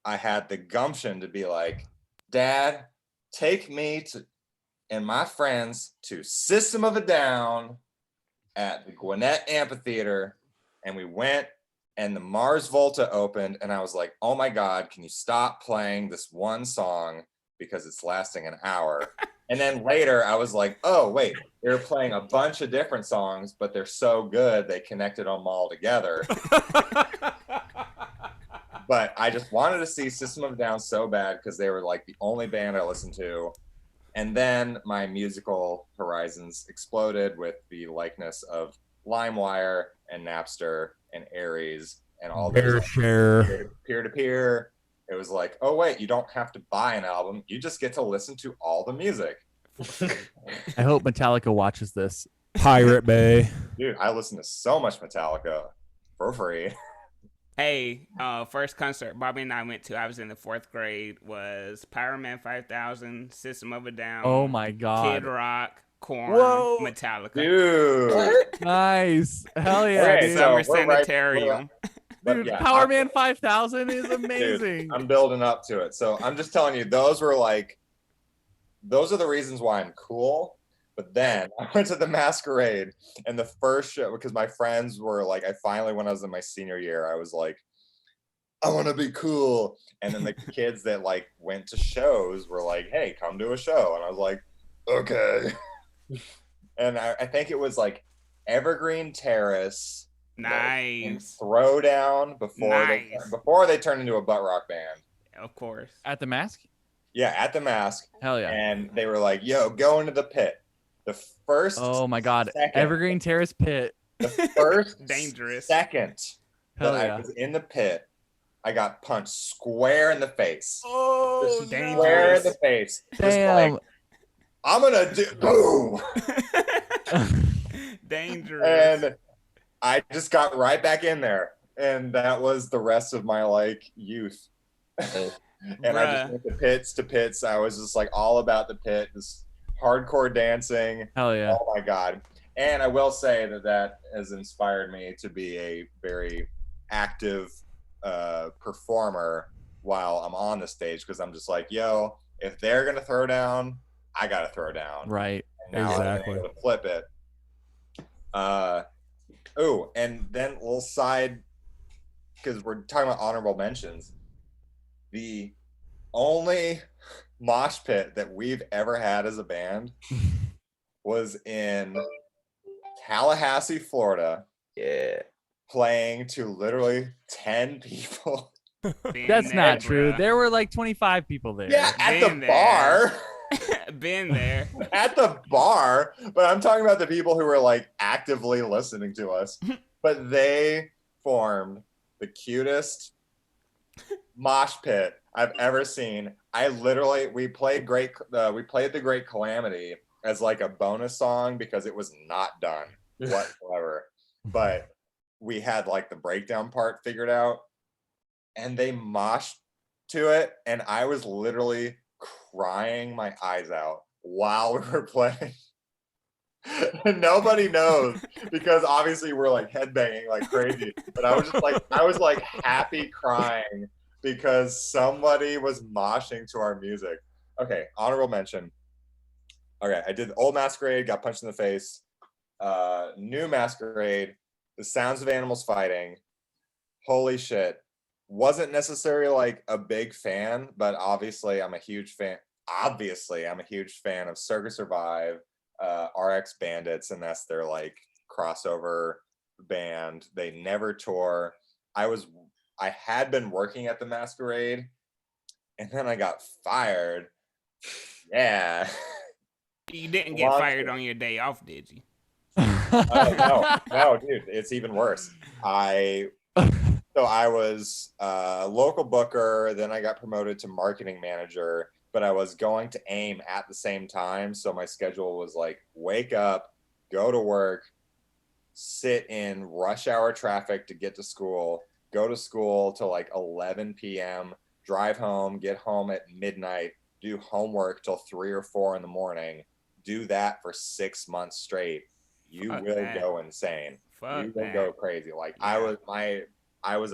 I had the gumption to be like, Dad, take me and my friends to System of a Down at the Gwinnett Amphitheater. And we went and the Mars Volta opened. And I was like, oh my God, can you stop playing this one song because it's lasting an hour? And then later I was like, oh, wait, they were playing a bunch of different songs, but they're so good, they connected them all together. But I just wanted to see System of a Down so bad because they were like the only band I listened to. And then my musical horizons exploded with the likeness of LimeWire and Napster and Aries and all those peer-to-peer. It was like, oh, wait, you don't have to buy an album. You just get to listen to all the music. I hope Metallica watches this. Pirate Bay. Dude, I listen to so much Metallica for free. Hey, first concert Bobby and I went to, I was in the 4th grade, was Power Man 5000, System of a Down. Oh my God. Kid Rock, Korn, Whoa. Metallica. Dude. Nice. Hell yeah, Okay, dude. Summer so we're right- Sanitarium. But Dude, yeah, Power Man 5000 is amazing. Dude, I'm building up to it. So I'm just telling you, those are the reasons why I'm cool. But then I went to the Masquerade, and the first show, because my friends were like, when I was in my senior year, I was like, I want to be cool. And then the kids that like went to shows were like, hey, come to a show. And I was like, okay. And I think it was like Evergreen Terrace. Nice. Throwdown before they turned into a butt rock band. Of course. At the Mask? Yeah, at the Mask. Hell yeah. And they were like, yo, go into the pit. The first Oh my God. second, Evergreen Terrace Pit. the first Dangerous. second Hell that yeah. I was in the pit, I got punched square in the face. Oh, Just square in the dangerous. face. Just Damn. like, I'm gonna do boom. Dangerous. And I just got right back in there. And that was the rest of my like youth. And I just went to pits. I was just like all about the pit, this hardcore dancing. Hell yeah. Oh my God. And I will say that has inspired me to be a very active performer while I'm on the stage, because I'm just like, yo, if they're going to throw down, I got to throw down. Right. And now Exactly. I'm able to flip it. And then a little side, because we're talking about honorable mentions. The only mosh pit that we've ever had as a band was in Tallahassee, Florida. Yeah. Playing to literally 10 people. That's not true. There were like 25 people there. Yeah, at Been the there. bar. Been there. At the bar. But I'm talking about the people who were like actively listening to us. But they formed the cutest mosh pit I've ever seen. We played The Great Calamity as like a bonus song because it was not done whatsoever. But we had like the breakdown part figured out, and they moshed to it, and I was literally crying my eyes out while we were playing. And nobody knows because obviously we're like headbanging like crazy, but I was like happy crying because somebody was moshing to our music. Okay, honorable mention. Okay, I did old Masquerade, got punched in the face. New Masquerade, The Sounds of Animals Fighting. Holy shit. Wasn't necessarily like a big fan, but obviously I'm a huge fan of Circus Survive, RX Bandits, and that's their like crossover band. They never tour. I had been working at the Masquerade, and then I got fired. Yeah. You didn't get fired on your day off, did you? No, dude, it's even worse. I was a local booker, then I got promoted to marketing manager, but I was going to AIM at the same time. So my schedule was like, wake up, go to work, sit in rush hour traffic to get to school, go to school till like 11 p.m., drive home, get home at midnight, do homework till 3 or 4 in the morning, do that for 6 months straight. You Fuck will that. go insane. Fuck You will that. go crazy. Like Yeah. I was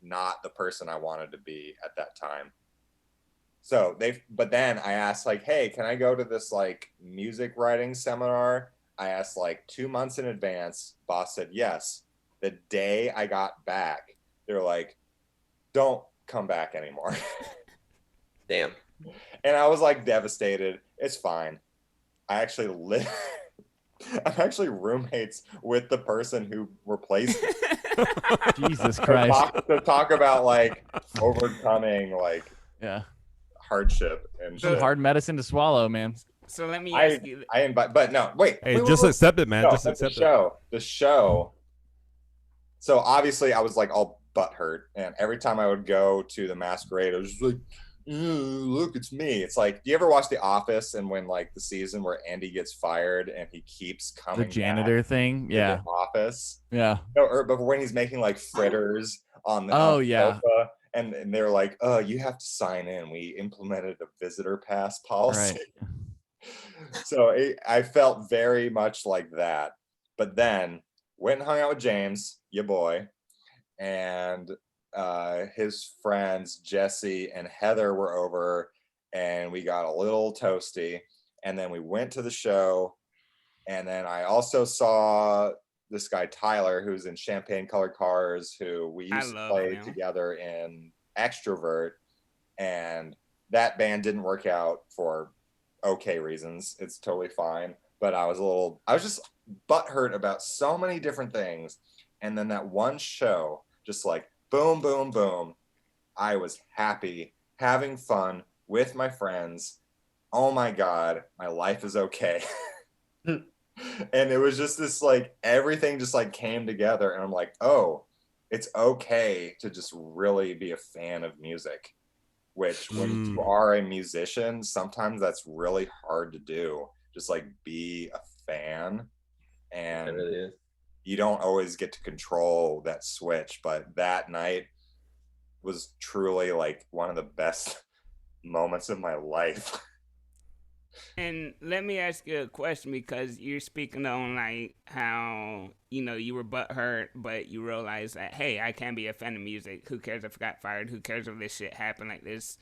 not the person I wanted to be at that time. So but then I asked like, hey, can I go to this like music writing seminar? I asked like 2 months in advance. Boss said yes. The day I got back, they're like, don't come back anymore. Damn. And I was like devastated. It's fine. I'm actually roommates with the person who replaced me. Jesus Christ. to talk about like overcoming like Yeah. hardship and Some shit. hard medicine to swallow, man. So let me ask you. I invite, but no, wait. Hey, wait, just wait. accept it, man. No, Just but accept it. the show. So obviously, I was like all butthurt, and every time I would go to the Masquerade, I was just like, "Look, it's me." It's like, do you ever watch The Office? And when like the season where Andy gets fired and he keeps coming, The janitor back thing. to Yeah. the office. Yeah. No, but when he's making like fritters on the yeah. sofa, and they're like, "Oh, you have to sign in. We implemented a visitor pass policy." Right. So I felt very much like that. But then went and hung out with James, your boy, and his friends Jesse and Heather were over, and we got a little toasty. And then we went to the show, and then I also saw this guy Tyler, who's in Champagne Colored Cars, who we used to play together in Extrovert, and that band didn't work out for okay reasons. It's totally fine, but I was just butthurt about so many different things, and then that one show, just like boom, boom, boom, I was happy, having fun with my friends. Oh my God, my life is okay. And it was just this like everything just like came together, and I'm like, oh, it's okay to just really be a fan of music, which when you are a musician, sometimes that's really hard to do. Just like be a fan, and It really is. you don't always get to control that switch. But that night was truly like one of the best moments of my life. And let me ask you a question, because you're speaking on like how, you know, you were butthurt, but you realize that, hey, I can be a fan of music. Who cares if I got fired? Who cares if this shit happened? Like, this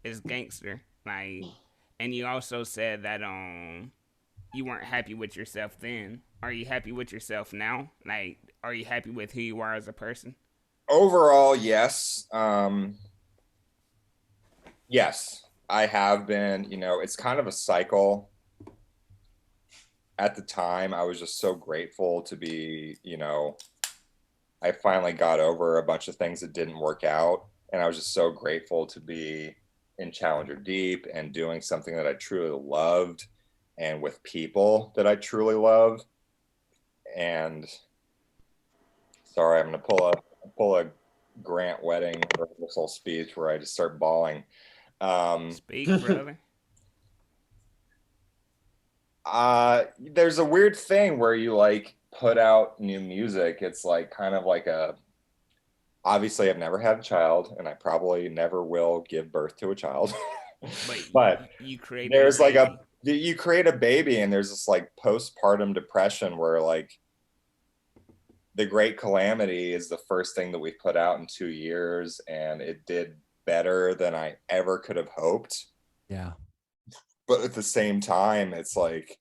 is gangster. Like, and you also said that you weren't happy with yourself then. Are you happy with yourself now? Like, are you happy with who you are as a person? Overall, yes. Yes. I have been, you know, it's kind of a cycle. At the time, I was just so grateful to be, you know, I finally got over a bunch of things that didn't work out. And I was just so grateful to be in Challenger Deep and doing something that I truly loved and with people that I truly love. And sorry, I'm going to pull a Grant wedding rehearsal speech where I just start bawling. Speak, brother. There's a weird thing where you like put out new music. It's like kind of like obviously I've never had a child and I probably never will give birth to a child. But you create there's like you create a baby and there's this like postpartum depression where like The Great Calamity is the first thing that we put out in 2 years, and it did better than I ever could have hoped. Yeah. But at the same time, it's like,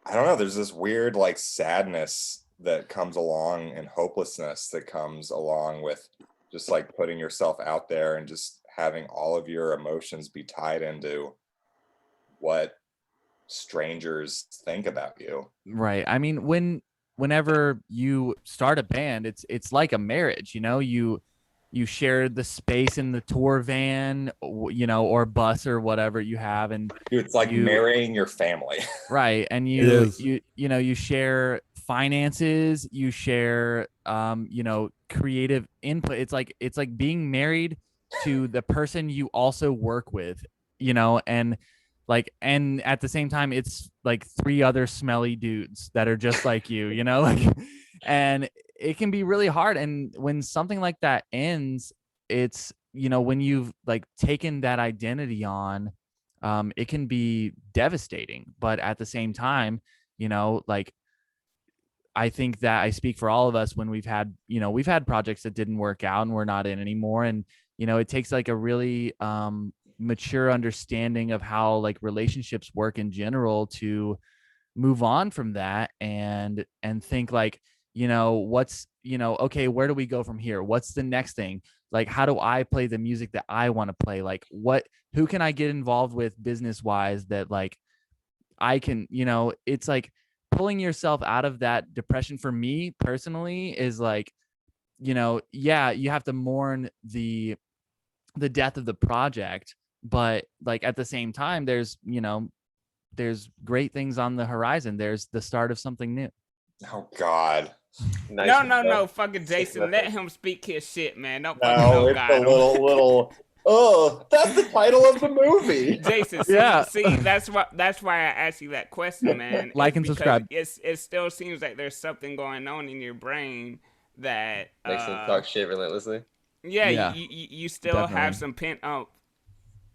I don't know, there's this weird like sadness that comes along and hopelessness that comes along with just like putting yourself out there and just having all of your emotions be tied into what strangers think about you. Right. I mean, whenever you start a band, it's like a marriage, you know, you share the space in the tour van, you know, or bus or whatever you have, and Dude, it's like marrying your family. Right. And you know, you share finances, you share you know, creative input. It's like being married to the person you also work with, you know, and at the same time it's like 3 other smelly dudes that are just like you know, like, and it can be really hard. And when something like that ends, it's, you know, when you've like taken that identity on, it can be devastating. But at the same time, you know, like, I think that I speak for all of us when we've had projects that didn't work out and we're not in anymore. And, you know, it takes like a really mature understanding of how like relationships work in general to move on from that and think like, you know, what's, you know, okay, where do we go from here? What's the next thing? Like, how do I play the music that I want to play? Like, who can I get involved with business wise that like I can, you know, it's like pulling yourself out of that depression for me personally is like, you know, yeah, you have to mourn the death of the project, but like at the same time, there's, you know, there's great things on the horizon. There's the start of something new. Oh God. Nice no, fucking Jason. Let him speak his shit, man. Don't fucking it's God. a little. Oh, that's the title of the movie. Jason, see, that's why I asked you that question, man. Like and subscribe. It still seems like there's something going on in your brain that makes them talk shit relentlessly. Yeah. You still Definitely. have some pent up.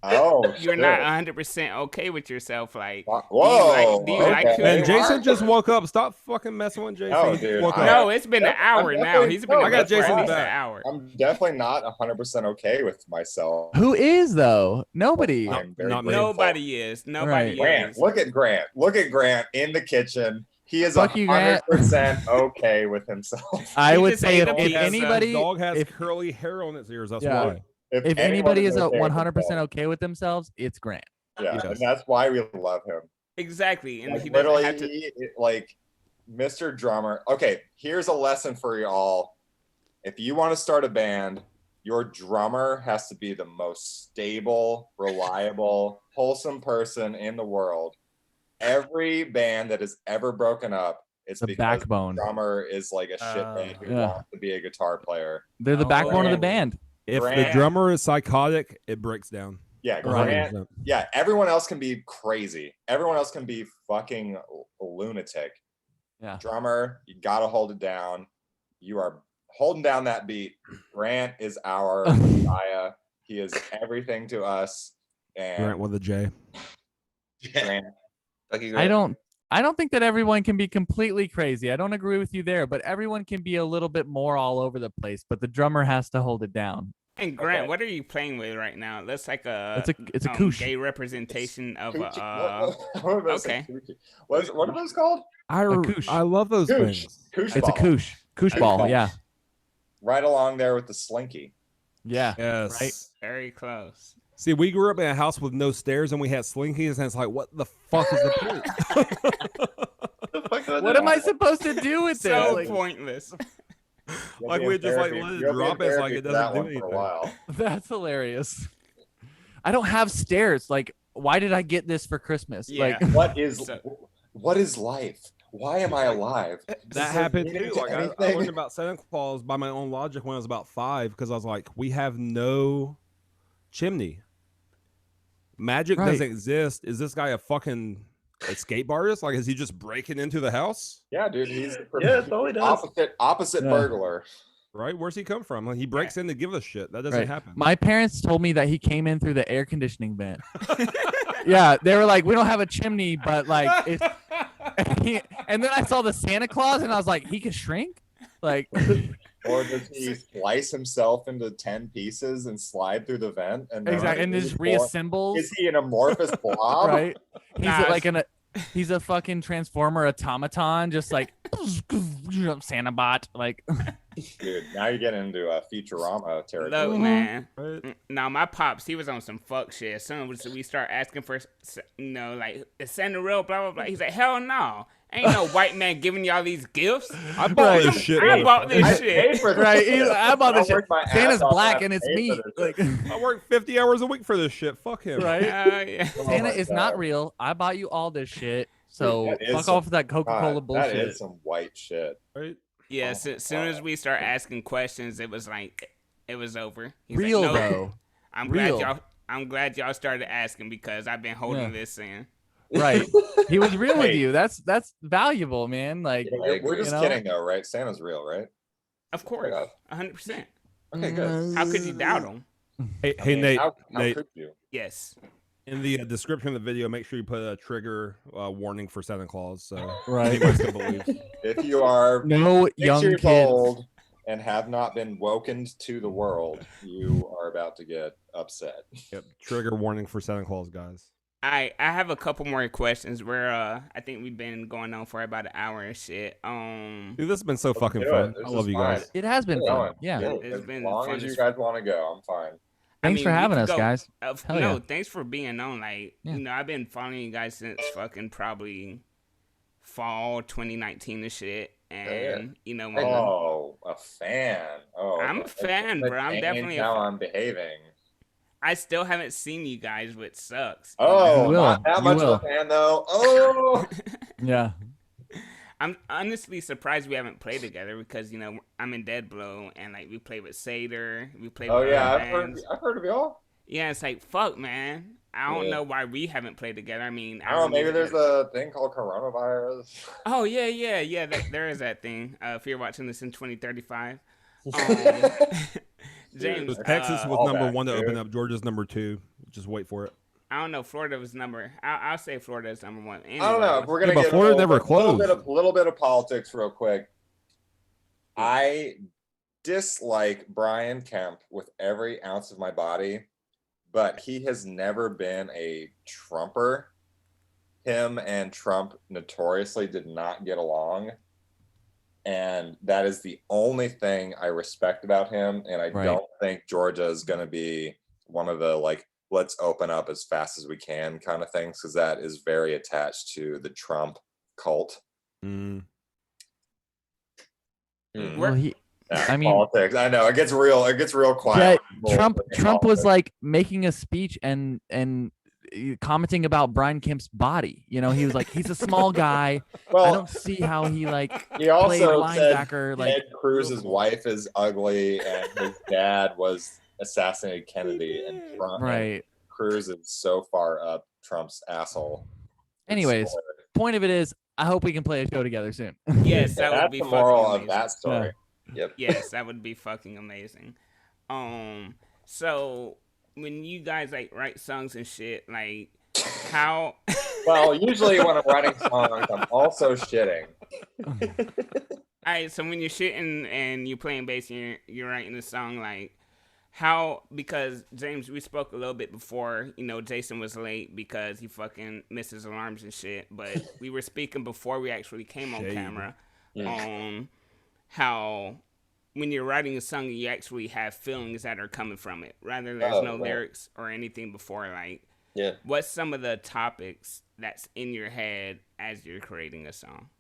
Oh, you're not 100% okay with yourself. Like, whoa, do you like who Man, you Jason are? just woke up. Stop fucking messing with Jason. Oh, dude, No, it's been an hour now. He's been. I got Jason at least back. an hour. I'm definitely not 100% okay with myself. Who is though? Nobody. I'm very Not me. grateful. Nobody is. Nobody Right. is. Look at Grant. Look at Grant in the kitchen. He is Fuck you, Grant. 100% okay with himself. I He would just say ate if a pizza. anybody, dog has if, curly hair on its ears. That's Yeah. why. if anyone anybody is okay with 100% himself, okay with themselves, it's Grant. yeah, Yes. and that's why we love him. Exactly, and Like, he doesn't literally, have to. like Mr. Drummer. Okay, here's a lesson for you all. If you want to start a band, your drummer has to be the most stable, reliable, wholesome person in the world. Every band that has ever broken up It's The because backbone. the drummer is like a shithead who Yeah. wants to be a guitar player. They're the backbone of the band. If the Grant- drummer is psychotic, it breaks down. Yeah, Right. Grant. Yeah, everyone else can be crazy. Everyone else can be fucking lunatic. Yeah. Drummer, you gotta hold it down. You are holding down that beat. Grant is our Messiah. He is everything to us. And Grant with a J. Grant, Fuck you, I Grant. don't think that everyone can be completely crazy. I don't agree with you there, but everyone can be a little bit more all over the place. But the drummer has to hold it down. And Grant, Okay. what are you playing with right now? It looks like It's a Koosh. gay representation of Coochie- a. what are those? okay. What are those called? Koosh. I love those Koosh. things. Koosh It's a ball. Koosh. Koosh ball. ball. Yeah. Right along there with the slinky. Yeah. Yes. Right. Very close. See, we grew up in a house with no stairs and we had slinkies, and it's like, what the fuck is the point? What am I supposed to do with this? So Like, pointless. You'll Like, be we in just, like, therapy. let it You'll be in drop. It's like therapy it for doesn't that do one for a anything. while. that's hilarious. I don't have stairs. Like, why did I get this for Christmas? Yeah. Like, What is life? Why am I alive? Does That it happened mean too. to Like I anything? learned about Santa Claus by my own logic when I was about 5, because I was like, we have no chimney. Magic Right. doesn't exist. Is this guy a fucking escape artist? Like, is he just breaking into the house? Yeah, dude, he's the Yeah, that's all he does. opposite Yeah. burglar. Right? Where's he come from? Like, he breaks in to give a shit. That doesn't right. happen. My parents told me that he came in through the air conditioning vent. Yeah, they were like, we don't have a chimney, but like, it's. And then I saw the Santa Claus, and I was like, he could shrink. Like, Or does he slice himself into 10 pieces and slide through the vent? And then exactly, and just reassembles. Is he an amorphous blob? Right? He's Nah, like he's a fucking transformer automaton, just like Santa bot. Like, Dude, now you get into Futurama territory. Look, man. Right? Now my pops, he was on some fuck shit. As soon as we start asking for, like, is Santa real? Blah blah blah. He's like, hell no. Ain't no white man giving y'all these gifts. I bought Right. this shit. I bought this I shit. paid for this. right? I bought this I shit. worked my ass Santa's off black to and it's pay me. for this Like, shit. I work 50 hours a week for this shit. Fuck him. right? Yeah. Oh Santa my is God. not real. I bought you all this shit. So That is fuck some- off with that Coca-Cola God, bullshit. That is some white shit. Right? Yeah, Oh so, my as soon as God. we start asking questions, it was like, it was over. He's Real like, no, though. I'm real. glad y'all started asking because I've been holding Yeah. this in. Right. He was real with Hey. you. That's valuable, man. Like, We're just you know? kidding though, right? Santa's real, right? Of course, Yeah. 100%. Okay, good. How could you doubt him? Hey, I hey mean, Nate. how Nate, could you? Yes. in the description of the video, make sure you put a trigger warning for Santa Claus. So Right. anybody's gonna believe. If you are No 6 young years kids. old and have not been woken to the world, you are about to get upset. Yep. Trigger warning for Santa Claus, guys. I have a couple more questions. Where I think we've been going on for about an hour and shit. Dude, this has been so fucking do it. fun. This I is love you fine. guys. It has been Keep fun. going. Yeah. Dude, It's as been long fun as you as- guys want to go, I'm fine. Thanks for we having could us, go- guys. Hell no, yeah. thanks for being on. Like, Yeah. you know, I've been following you guys since fucking probably fall 2019 and shit. And you know, when Oh, a fan. Oh, I'm a okay. fan, That bro. I'm changed definitely a how fan. I'm behaving. I still haven't seen you guys, which sucks. Oh, You will. not that You much will. of a fan though. Oh, Yeah. I'm honestly surprised we haven't played together because, you know, I'm in Dead Blow and like we play with Seder, we play oh with yeah, other I've heard of y'all. Yeah, it's like fuck, man. I don't Yeah. know why we haven't played together. I mean, I don't know. Maybe there's together. a thing called coronavirus. Oh yeah. There is that thing. If you're watching this in 2035, James, Texas was all number back, 1 to open dude. up. Georgia's number 2. Just wait for it. I don't know. Florida was number. I'll say Florida is number 1. I don't know. If we're gonna Yeah, but get Florida a little, never bit, little bit closed. of little bit of politics real quick. I dislike Brian Kemp with every ounce of my body, but he has never been a Trumper. Him and Trump notoriously did not get along. And that is the only thing I respect about him. And I Right. don't think Georgia is going to be one of the like, let's open up as fast as we can kind of things, because that is very attached to the Trump cult. Mm. Mm. Well, he. Yeah, I mean- politics. I know it gets real. It gets real quiet. Yeah, Trump in was politics. like making a speech and commenting about Brian Kemp's body. You know, he was like, he's a small guy. I Well, don't see how he like he played also linebacker. said Like Ted Cruz's wife is ugly and his dad was assassinated Kennedy, and Trump and right. Cruz is so far up Trump's asshole. It's Anyways, spoiled. point of it is, I hope we can play a show together soon. Yes, that would That's be the fucking moral amazing. of that story. Yep. Yes, that would be fucking amazing. So when you guys like write songs and shit, like how? Well, usually when I'm writing songs, I'm also shitting. Alright, so when you're shitting and you're playing bass and you're writing a song, like how? Because James, we spoke a little bit before. You know, Jason was late because he fucking missed his alarms and shit. But we were speaking before we actually came on Shade. camera on how when you're writing a song, you actually have feelings that are coming from it, rather there's no right. lyrics or anything before. Like, Yeah. what's some of the topics that's in your head as you're creating a song?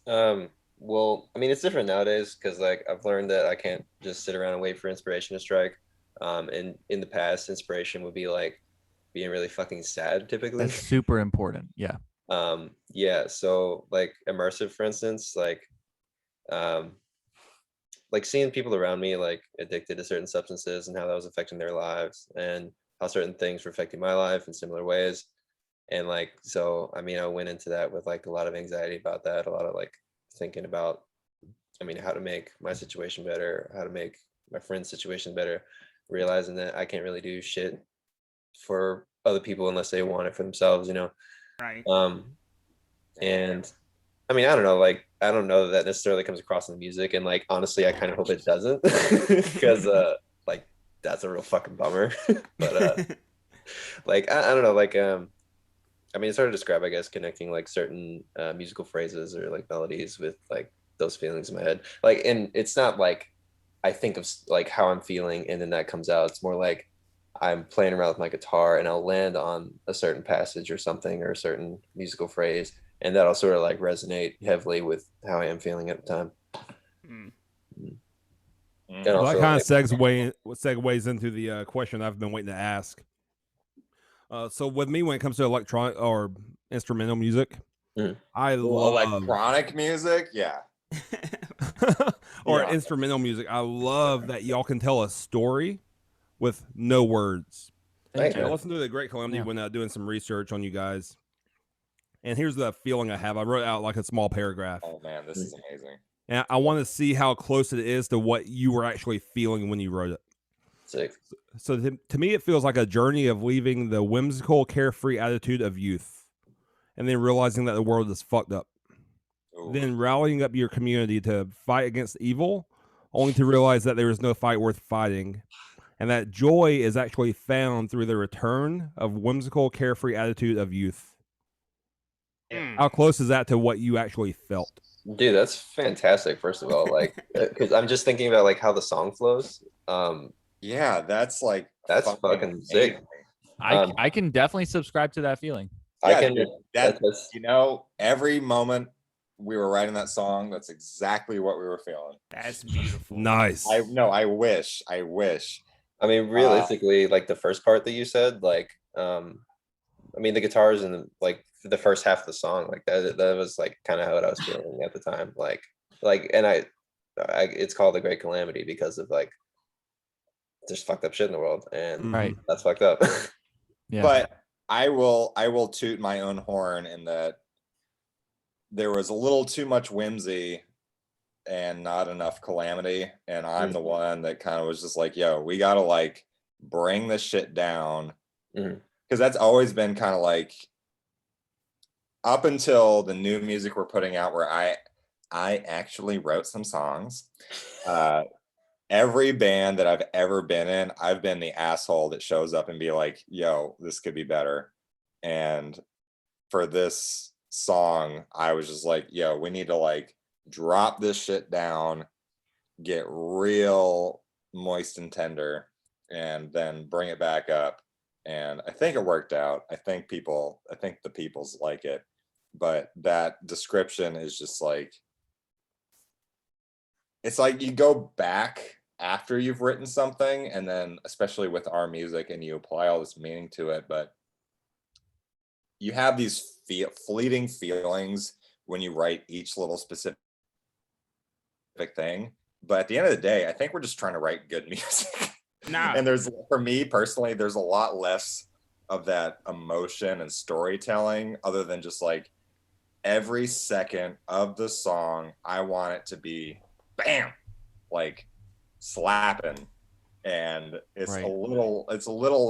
Well, I mean, it's different nowadays because like I've learned that I can't just sit around and wait for inspiration to strike. And in the past, inspiration would be like being really fucking sad typically. That's super important. Yeah. Yeah. So like immersive, for instance, like seeing people around me like addicted to certain substances and how that was affecting their lives and how certain things were affecting my life in similar ways. And like, so, I mean, I went into that with like a lot of anxiety about that, a lot of like thinking about, I mean, how to make my situation better, how to make my friend's situation better, realizing that I can't really do shit for other people unless they want it for themselves, you know? Right. And I mean, I don't know, like, I don't know that necessarily comes across in the music. And like, honestly, I kind of hope it doesn't because like, that's a real fucking bummer. But like, I don't know, like, I mean, it's hard to describe, I guess, connecting like certain musical phrases or like melodies with like those feelings in my head. Like, and it's not like I think of like how I'm feeling and then that comes out. It's more like I'm playing around with my guitar and I'll land on a certain passage or something or a certain musical phrase. And that'll sort of like resonate heavily with how I am feeling at the time. And Well, also, that kind of like, segues into the question I've been waiting to ask. So with me, when it comes to electronic or instrumental music, I love electronic music. Yeah. or Yeah. instrumental music. I love that y'all can tell a story with no words. Thanks, And I man. listened to the Great Calamity Yeah. when doing some research on you guys. And here's the feeling I have. I wrote out like a small paragraph. Oh man, this is amazing. And I want to see how close it is to what you were actually feeling when you wrote it. Sick. So to me, it feels like a journey of leaving the whimsical, carefree attitude of youth and then realizing that the world is fucked up. Ooh. Then rallying up your community to fight against evil, only to realize that there is no fight worth fighting. And that joy is actually found through the return of whimsical, carefree attitude of youth. How close is that to what you actually felt? Dude, that's fantastic. First of all, like, because I'm just thinking about like how the song flows. Yeah, that's like That's fucking sick. amazing. I can definitely subscribe to that feeling. Yeah, I can. dude, That's you know, every moment we were writing that song, that's exactly what we were feeling. That's beautiful. Nice. I wish. I mean, realistically, like the first part that you said, like, I mean, the guitars and like the first half of the song, like that was like kind of how I was feeling at the time. Like, and I it's called The Great Calamity because of like there's fucked up shit in the world, and Right. that's fucked up. Yeah. But I will toot my own horn in that there was a little too much whimsy and not enough calamity. And I'm the one that kind of was just like, yo, we gotta like bring this shit down. Because that's always been kind of like up until the new music we're putting out where I actually wrote some songs. Every band that I've ever been in, I've been the asshole that shows up and be like, yo, this could be better. And for this song, I was just like, yo, we need to like drop this shit down, get real moist and tender, and then bring it back up. And I think it worked out. I think the people's like it. But that description is just like, it's like you go back after you've written something, and then especially with our music, and you apply all this meaning to it. But you have these fleeting feelings when you write each little specific thing, but at the end of the day, I think we're just trying to write good music. Nah. And for me personally, there's a lot less of that emotion and storytelling, other than just like every second of the song, I want it to be bam, like slapping. And it's Right.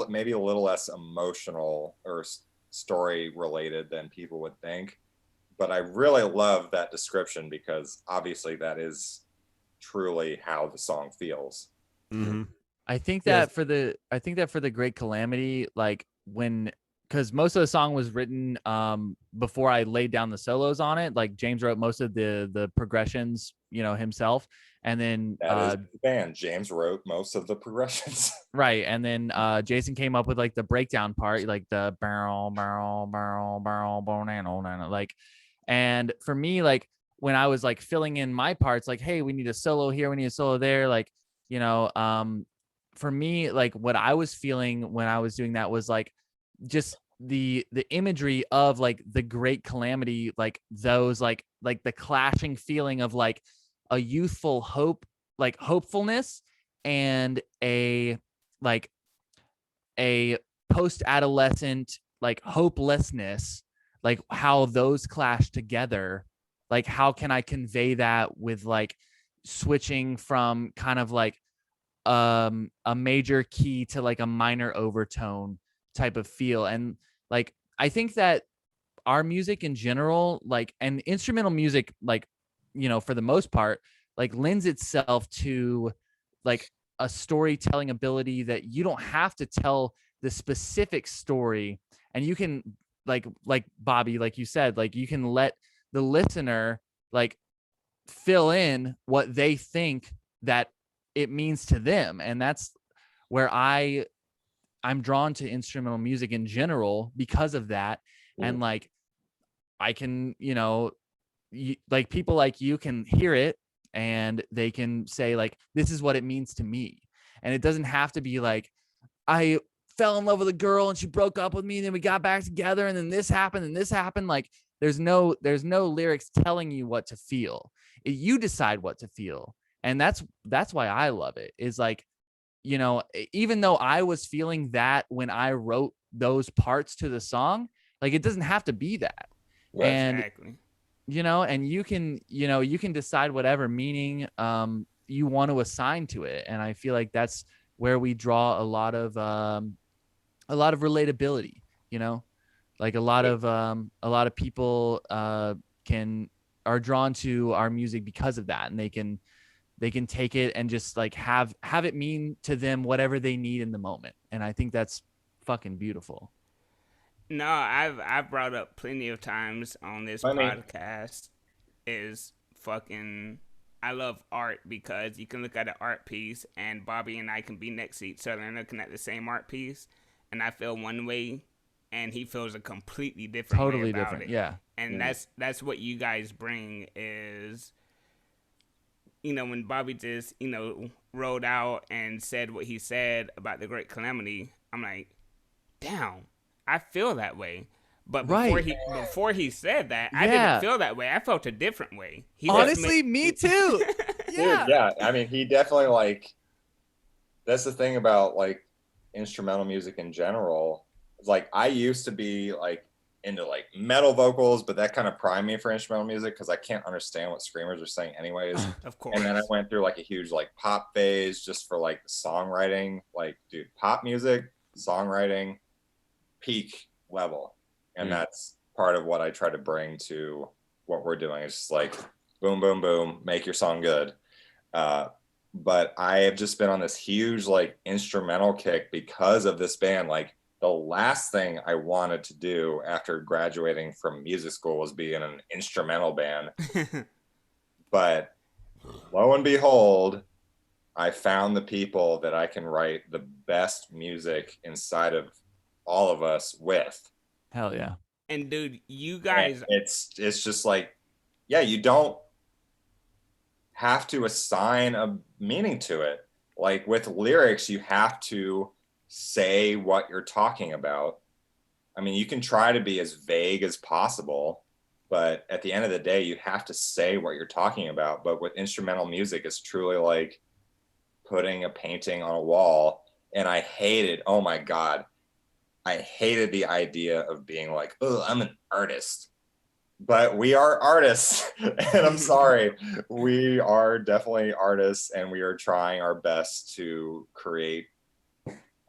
maybe a little less emotional or story related than people would think. But I really love that description, because obviously that is truly how the song feels. Mm-hmm. I think Yes. that for the Great Calamity, like because most of the song was written before I laid down the solos on it. Like James wrote most of the progressions, himself, and then That is the band. James wrote most of the progressions. right, and then Jason came up with like the breakdown part, like the barrel, barrel, barrel, barrel, banana, like, and for me, like when I was like filling in my parts, like, hey, we need a solo here, we need a solo there, like, for me, like what I was feeling when I was doing that was like just the imagery of like the Great Calamity, like those like the clashing feeling of like a youthful hope, like hopefulness, and a post-adolescent like hopelessness, like how those clash together. Like how can I convey that with like switching from kind of like a major key to like a minor overtone type of feel. And like I think that our music in general, like, and instrumental music, like, for the most part, like lends itself to like a storytelling ability that you don't have to tell the specific story, and you can like Bobby, like you said, like you can let the listener like fill in what they think that it means to them. And that's where I'm drawn to instrumental music in general because of that. And like I can, like people like you can hear it and they can say like, this is what it means to me. And it doesn't have to be like, I fell in love with a girl and she broke up with me and then we got back together and then this happened and this happened. Like there's no lyrics telling you what to feel. You decide what to feel. And that's why I love it, is like, even though I was feeling that when I wrote those parts to the song, like it doesn't have to be that. Right. And Exactly. and you can decide whatever meaning you want to assign to it. And I feel like that's where we draw a lot of relatability, like a lot of people are drawn to our music because of that, and they can take it and just like have it mean to them whatever they need in the moment. And I think that's fucking beautiful. No, I've brought up plenty of times on this podcast is fucking, I love art, because you can look at an art piece and Bobby and I can be next to each other and looking at the same art piece, and I feel one way and he feels a completely different Totally way about different. it. Yeah. And that's what you guys bring is, when Bobby just, rolled out and said what he said about the Great Calamity, I'm like, damn, I feel that way. But before he said that, I didn't feel that way. I felt a different way. Honestly, me too. Dude, yeah. I mean, he definitely, like, that's the thing about like instrumental music in general. It's like I used to be like into like metal vocals, but that kind of primed me for instrumental music because I can't understand what screamers are saying anyways. Of course. And then I went through like a huge like pop phase just for like songwriting. Like, dude, pop music, songwriting, peak level. And that's part of what I try to bring to what we're doing. It's just like boom, boom, boom, make your song good. But I have just been on this huge like instrumental kick because of this band. Like the last thing I wanted to do after graduating from music school was be in an instrumental band. But lo and behold, I found the people that I can write the best music inside of all of us with. Hell yeah. And dude, you guys, and it's just like, yeah, you don't have to assign a meaning to it. Like with lyrics, you have to say what you're talking about. I mean, you can try to be as vague as possible, but at the end of the day, you have to say what you're talking about. But with instrumental music, it's truly like putting a painting on a wall. And I hated, oh my God, I hated the idea of being like, oh, I'm an artist. But we are artists, and I'm sorry, we are definitely artists, and we are trying our best to create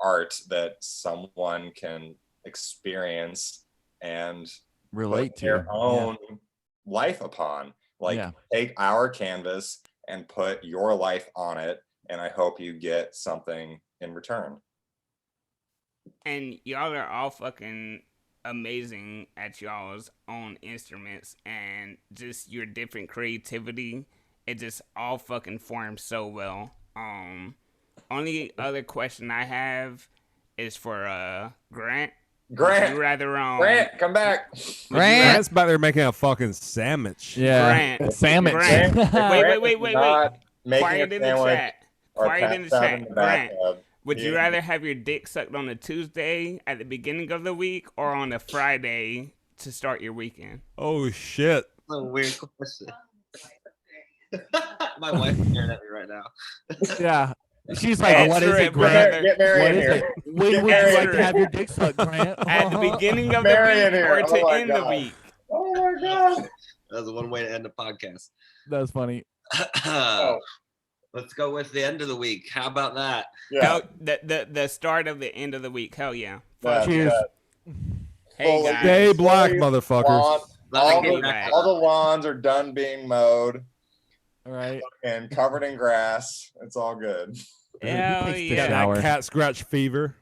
art that someone can experience and Relate put to their own life upon. Like, take our canvas and put your life on it, and I hope you get something in return. And y'all are all fucking amazing at y'all's own instruments, and just your different creativity. It just all fucking forms so well. Only other question I have is for Grant. Grant, would you rather Grant, come back. Grant's back there making a fucking sandwich. Yeah, Grant, sandwich. Grant. wait. Not making Quiet a in the sandwich chat. or Quiet in the passed out chat. in the Grant, bathtub. would you rather have your dick sucked on a Tuesday at the beginning of the week or on a Friday to start your weekend? Oh shit! That's a weird question. My wife's staring at me right now. Yeah. She's like, Answer what is it, it, Grant? brother. Get Mary What in is here. it? When Get would you Mary like in to here. have your dick sucked, Grant? At the beginning of the Mary in week here. or to Oh my end the God. week? Oh my God. That was one way to end the podcast. That's funny. Let's go with the end of the week. How about that? Yeah. Hell, the start of the end of the week. Hell yeah. Yeah, Cheers. yeah. Hey Fully- guys. Stay black, fully motherfuckers. lawn- Glad I all, came the, back. all the lawns are done being mowed All right. and covered in grass. It's all good. Hell He takes the Got yeah. shower. that cat scratch fever.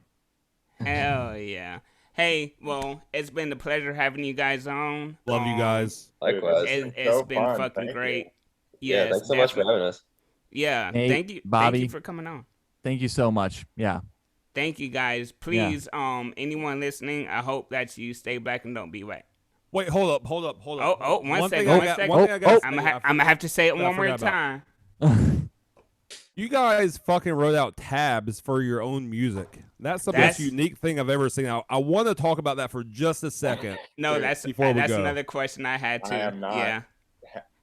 Hell yeah. Hey, well, it's been a pleasure having you guys on. Love you guys. Likewise. Dude, It's so been fun. fucking Thank great. Yeah, Yes, thanks so much for definitely. having us. Yeah, Nate, thank you, Bobby. for coming on. Thank you so much. Yeah. Thank you guys. Please, anyone listening, I hope that you stay black and don't be whack. Wait, hold up. Oh, one second, thing one I got- second. One thing I gotta I'm say, gonna have to say it I one more forgot about. time. You guys fucking wrote out tabs for your own music. That's the That's- most unique thing I've ever seen. I want to talk about that for just a second. No, Dude, that's before we go. another question I had too. I am not Yeah.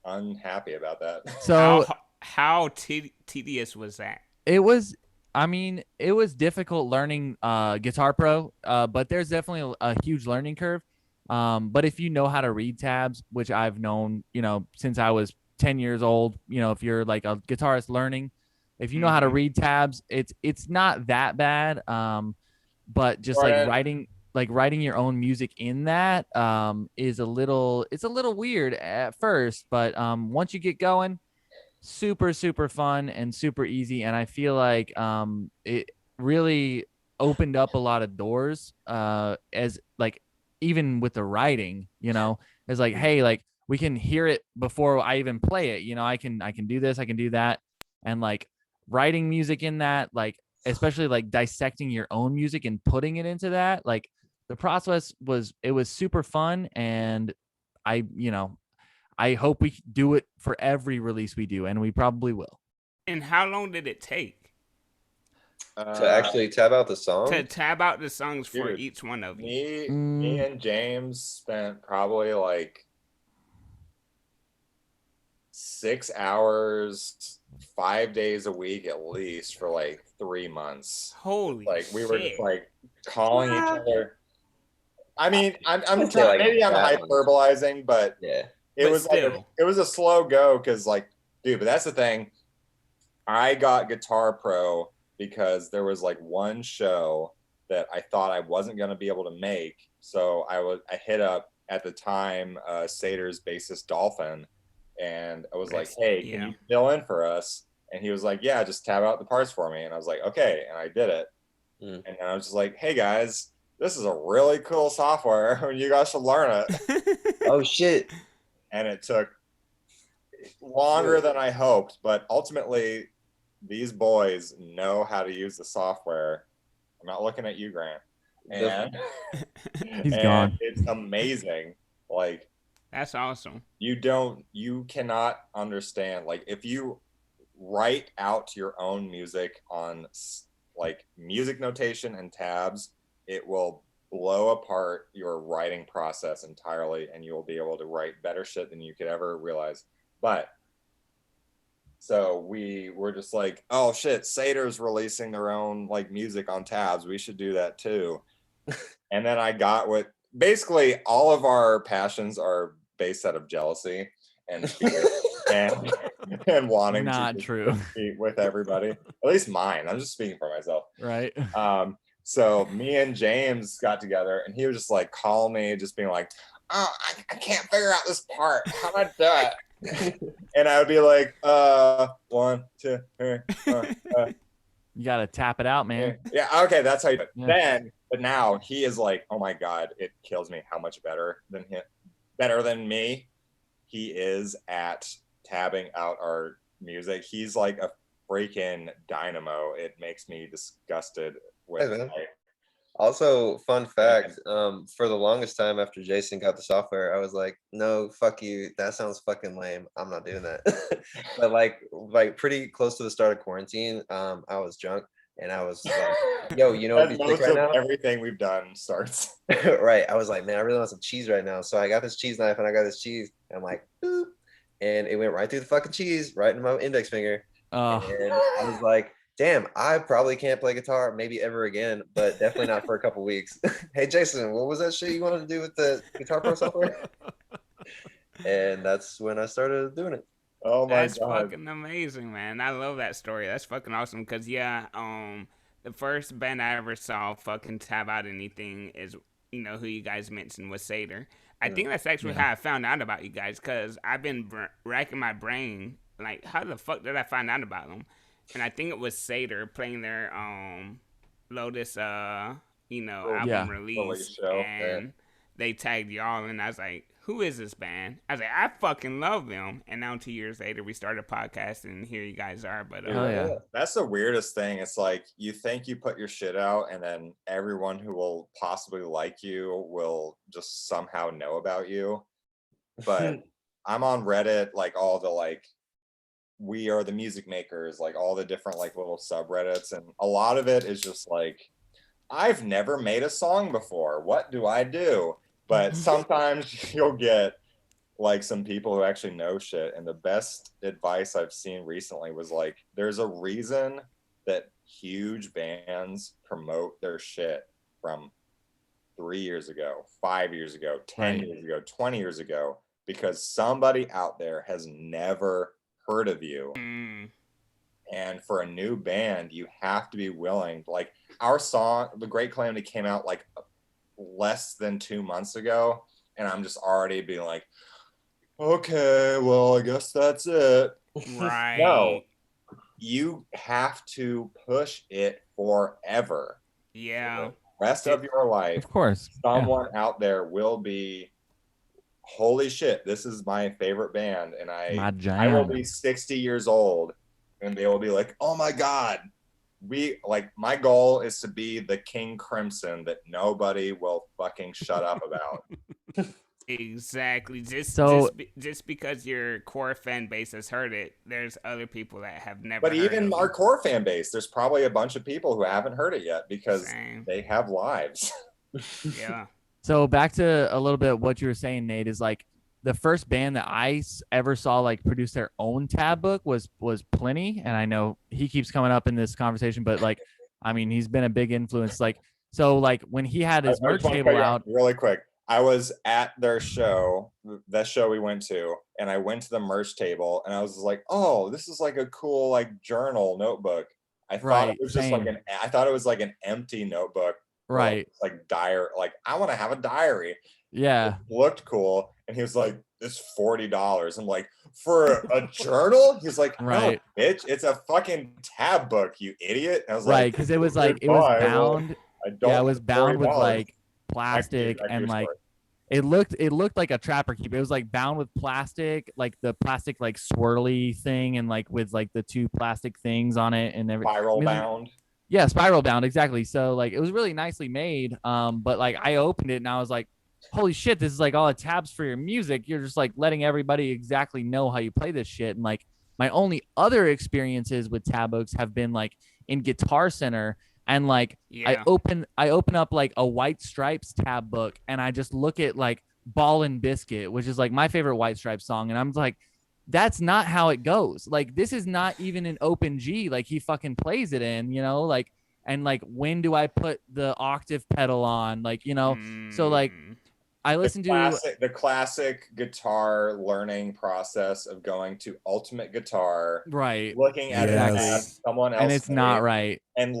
unhappy about that. So How tedious was that? it was, I mean, it was difficult learning Guitar Pro, but there's definitely a huge learning curve. But if you know how to read tabs, which I've known, since I was 10 years old, if you're like a guitarist learning, if you know how to read tabs, it's not that bad. But just Right. writing your own music in that it's a little weird at first, but once you get going, super fun and super easy. And I feel like it really opened up a lot of doors as like, even with the writing, it's like, hey, like we can hear it before I even play it. I can do this, I can do that. And like writing music in that, like especially like dissecting your own music and putting it into that, like the process was super fun. And I hope we do it for every release we do, and we probably will. And how long did it take To actually tab out the song? to tab out the songs for Dude, each one of you? me and James spent probably like 6 hours, 5 days a week at least for like 3 months. Holy Like we were shit. just like calling each other. I mean, I'm I'd say, trying, like, maybe I'm that one. hyperbolizing, but Yeah. it But was like still. it was a slow go because like, dude, but that's the thing. I got Guitar Pro because there was like one show that I thought I wasn't gonna be able to make. So I hit up at the time Sater's bassist Dolphin, and I was like, hey, can you fill in for us? And he was like, yeah, just tab out the parts for me. And I was like, okay, and I did it. And then I was just like, hey guys, this is a really cool software. You guys should learn it. Oh shit. And it took longer than I hoped, but ultimately these boys know how to use the software. I'm not looking at you, Grant. And He's and gone. It's amazing. Like That's awesome. you cannot understand. Like if you write out your own music on like music notation and tabs, it will blow apart your writing process entirely, and you will be able to write better shit than you could ever realize. But so we were just like, oh shit, Sater's releasing their own like music on tabs. We should do that too. And then I got what basically all of our passions are based out of jealousy and fear and wanting Not to true. compete with everybody. At least mine. I'm just speaking for myself. Right. So me and James got together, and he was just like calling me, just being like, oh, I can't figure out this part. How do I do it? And I would be like, 1, 2, 3, You gotta tap it out, man. yeah, okay, that's how you do it. Yeah. But now he is like, oh my God, it kills me how much better than me he is at tabbing out our music. He's like a freaking dynamo. It makes me disgusted with Hey, man. Also, fun fact, for the longest time after Jason got the software, I was like, no, fuck you. That sounds fucking lame. I'm not doing that. But like pretty close to the start of quarantine, I was drunk and I was like, yo, you know what As would be sick most right of now? everything we've done starts. Right. I was like, man, I really want some cheese right now. So I got this cheese knife and I got this cheese. And I'm like, boop. And it went right through the fucking cheese, right in my index finger. Oh, And I was like, damn, I probably can't play guitar maybe ever again, but definitely not for a couple weeks. Hey, Jason, what was that shit you wanted to do with the Guitar Pro software? And that's when I started doing it. Oh my That's God. fucking amazing, man. I love that story. That's fucking awesome. Cause yeah, the first band I ever saw fucking tab out anything is, you know, who you guys mentioned was Sater. I think that's actually how I found out about you guys, cause I've been racking my brain, like, how the fuck did I find out about them? And I think it was Sater playing their Lotus album Yeah. Release release, show, and they tagged y'all, and I was like, who is this band? I was like, I fucking love them. And now 2 years later, we started a podcast, and here you guys are. But Oh, yeah. That's the weirdest thing. It's like you think you put your shit out, and then everyone who will possibly like you will just somehow know about you. But I'm on Reddit, like all the like, we are the music makers, like all the different like little subreddits, and a lot of it is just like, I've never made a song before. What do I do? But sometimes you'll get like some people who actually know shit. And the best advice I've seen recently was like, there's a reason that huge bands promote their shit from 3 years ago, 5 years ago, 10 Right. years ago, 20 years ago, because somebody out there has never heard of you. And for a new band, you have to be willing. Like our song, The Great Calamity, came out like less than 2 months ago, and I'm just already being like, okay, well, I guess that's it. right. No, you have to push it forever. Yeah. The rest of your life, Of course. Yeah. someone out there will be, holy shit, this is my favorite band, and My I will jam. be 60 years old, and they will be like, oh my God, my goal is to be the King Crimson that nobody will fucking shut up about. Exactly. So- Just because your core fan base has heard it, there's other people that have never. But heard even of our it. core fan base, there's probably a bunch of people who haven't heard it yet because Same. they have lives. Yeah. So back to a little bit what you were saying, Nate, is like the first band that I ever saw like produce their own tab book was Plenty, and I know he keeps coming up in this conversation, but like, I mean, he's been a big influence. Like, so like when he had his I merch just wanna table cut you out, off really quick. I was at their show, that show we went to, and I went to the merch table, and I was like, "Oh, this is like a cool like journal notebook." I thought Right, it was just same. like I thought it was like an empty notebook, or, right? Like diary. Like I want to have a diary. Yeah, It looked cool, and he was like, "It's $40." I'm like, "For a journal?" He's like, Right. "No, bitch, it's a fucking tab book, you idiot." And I was right. like, Because it was like it was "Goodbye, well, bound. I don't Yeah, it was have bound with $40." like Back to you- plastic back to and your like story. it looked like a trapper keeper. It was like bound with plastic, like the plastic like swirly thing, and like with like the two plastic things on it and everything. Spiral bound. Yeah, spiral bound, exactly. So like it was really nicely made. But like I opened it and I was like, holy shit, this is like all the tabs for your music. You're just like letting everybody exactly know how you play this shit. And like my only other experiences with tab books have been like in Guitar Center. And like Yeah. I open up like a White Stripes tab book and I just look at like Ballin' Biscuit, which is like my favorite White Stripes song, and I'm like, that's not how it goes. Like this is not even an open G like he fucking plays it in, you know, like, and like when do I put the octave pedal on, like, you know. So like I listen to the classic guitar learning process of going to Ultimate Guitar, right, looking at Yes. it as someone else, and it's not right. and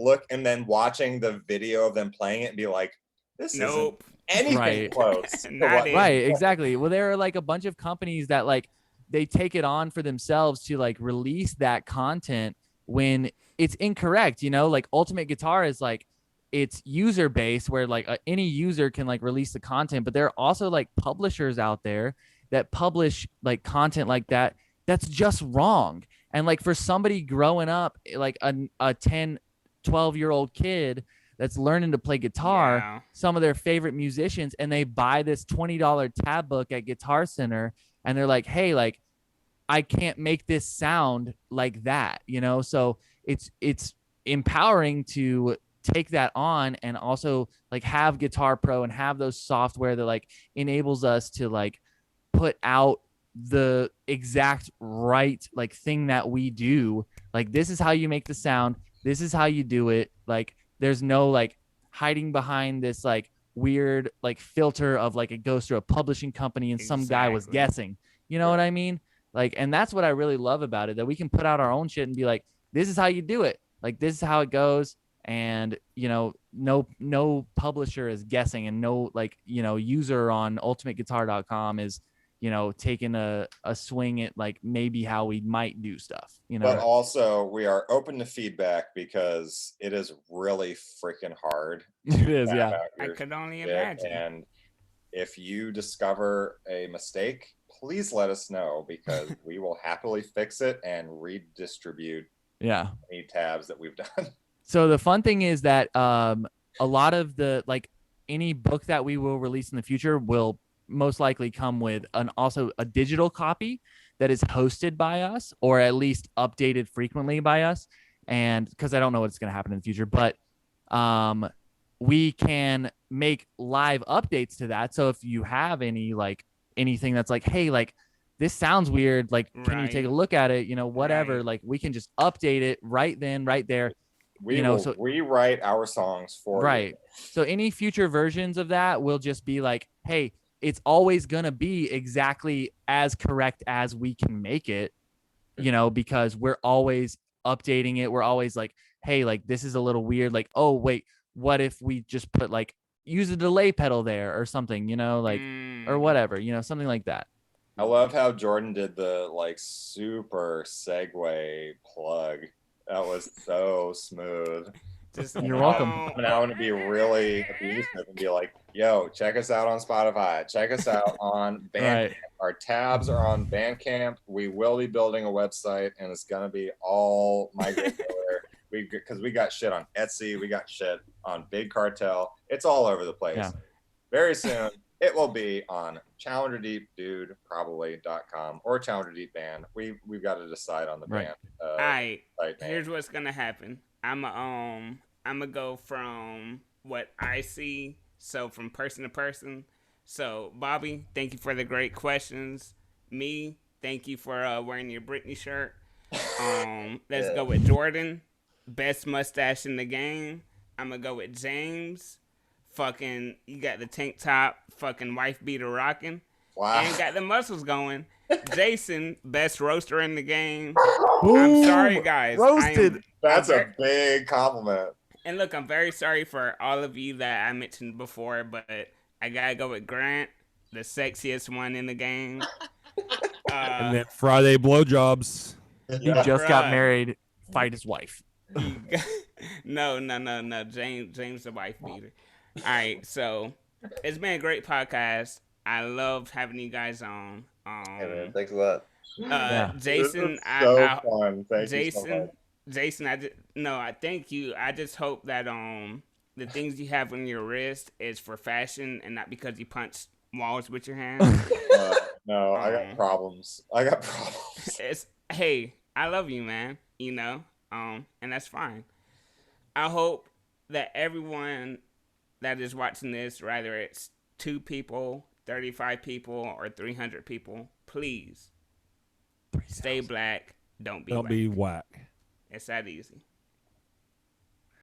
then watching the video of them playing it and be like, this Nope. isn't anything Right. close. to Not what it. Right, exactly. Well, there are like a bunch of companies that like they take it on for themselves to like release that content when it's incorrect, you know. Like Ultimate Guitar is like it's user based where like any user can like release the content, but there are also like publishers out there that publish like content like that that's just wrong. And like for somebody growing up like a 10 12-year-old kid that's learning to play guitar, Yeah. some of their favorite musicians, and they buy this $20 tab book at Guitar Center, and they're like, hey, like I can't make this sound like that, you know. So it's empowering to take that on and also like have Guitar Pro and have those software that like enables us to like put out the exact right like thing that we do. Like this is how you make the sound, this is how you do it. Like there's no like hiding behind this like weird like filter of like it goes through a publishing company and some guy was Exactly. guessing, you know what I mean. Like, and that's what I really love about it, that we can put out our own shit and be like, this is how you do it, like this is how it goes. And you know, no publisher is guessing, and no like, you know, user on ultimateguitar.com is, you know, taking a swing at like maybe how we might do stuff, you know. But also, we are open to feedback because it is really freaking hard. It is, map yeah. out I your could only shit. imagine. And if you discover a mistake, please let us know because we will happily fix it and redistribute Yeah. any tabs that we've done. So the fun thing is that a lot of the like any book that we will release in the future will most likely come with also a digital copy that is hosted by us or at least updated frequently by us. And because I don't know what's going to happen in the future, but we can make live updates to that. So if you have any like anything that's like, hey, like this sounds weird, like can you take a Right. look at it, you know, whatever, Right. like we can just update it right then, right there. We You know, will so- rewrite our songs for Right. you. So any future versions of that will just be like, hey, it's always going to be exactly as correct as we can make it, you know, because we're always updating it. We're always like, hey, like this is a little weird. Like, oh, wait, what if we just put like use a delay pedal there or something, you know, like, or whatever, you know, something like that. I love how Jordan did the like super segue plug. That was so smooth. Just, You're welcome. And I want to be really abusive and be like, yo, check us out on Spotify. Check us out on Bandcamp. Right. Our tabs are on Bandcamp. We will be building a website and it's going to be all migrated there. Because we got shit on Etsy. We got shit on Big Cartel. It's all over the place. Yeah. Very soon, it will be on ChallengerDeepDude.com or Challenger Deep Band. We've got to decide on the Right. band. all right. Site name. Here's what's gonna happen. I'ma go from what I see, so from person to person. So Bobby, thank you for the great questions. Me, thank you for wearing your Britney shirt. Let's go with Jordan, best mustache in the game. I'm gonna go with James. Fucking, you got the tank top, fucking wife beater rocking, Wow. and got the muscles going. Jason, best roaster in the game. Boom. I'm sorry, guys. Roasted. That's I'm a big compliment. And look, I'm very sorry for all of you that I mentioned before, but I gotta go with Jrant, the sexiest one in the game. And then Friday blowjobs. He just got Bruh. married, fight his wife. No. James the wife beater. All right, so it's been a great podcast. I loved having you guys on. Hey, man, thanks a lot. Yeah. Jason, This is so I fun. Thank Jason, you so much. Jason, I thank you. I just hope that the things you have on your wrist is for fashion and not because you punch walls with your hands. No, I got problems. Hey, I love you, man. You know, and that's fine. I hope that everyone that is watching this, whether it's 2 people, 35 people, or 300 people, please stay black. Don't be Don't whack. be whack. It's that easy.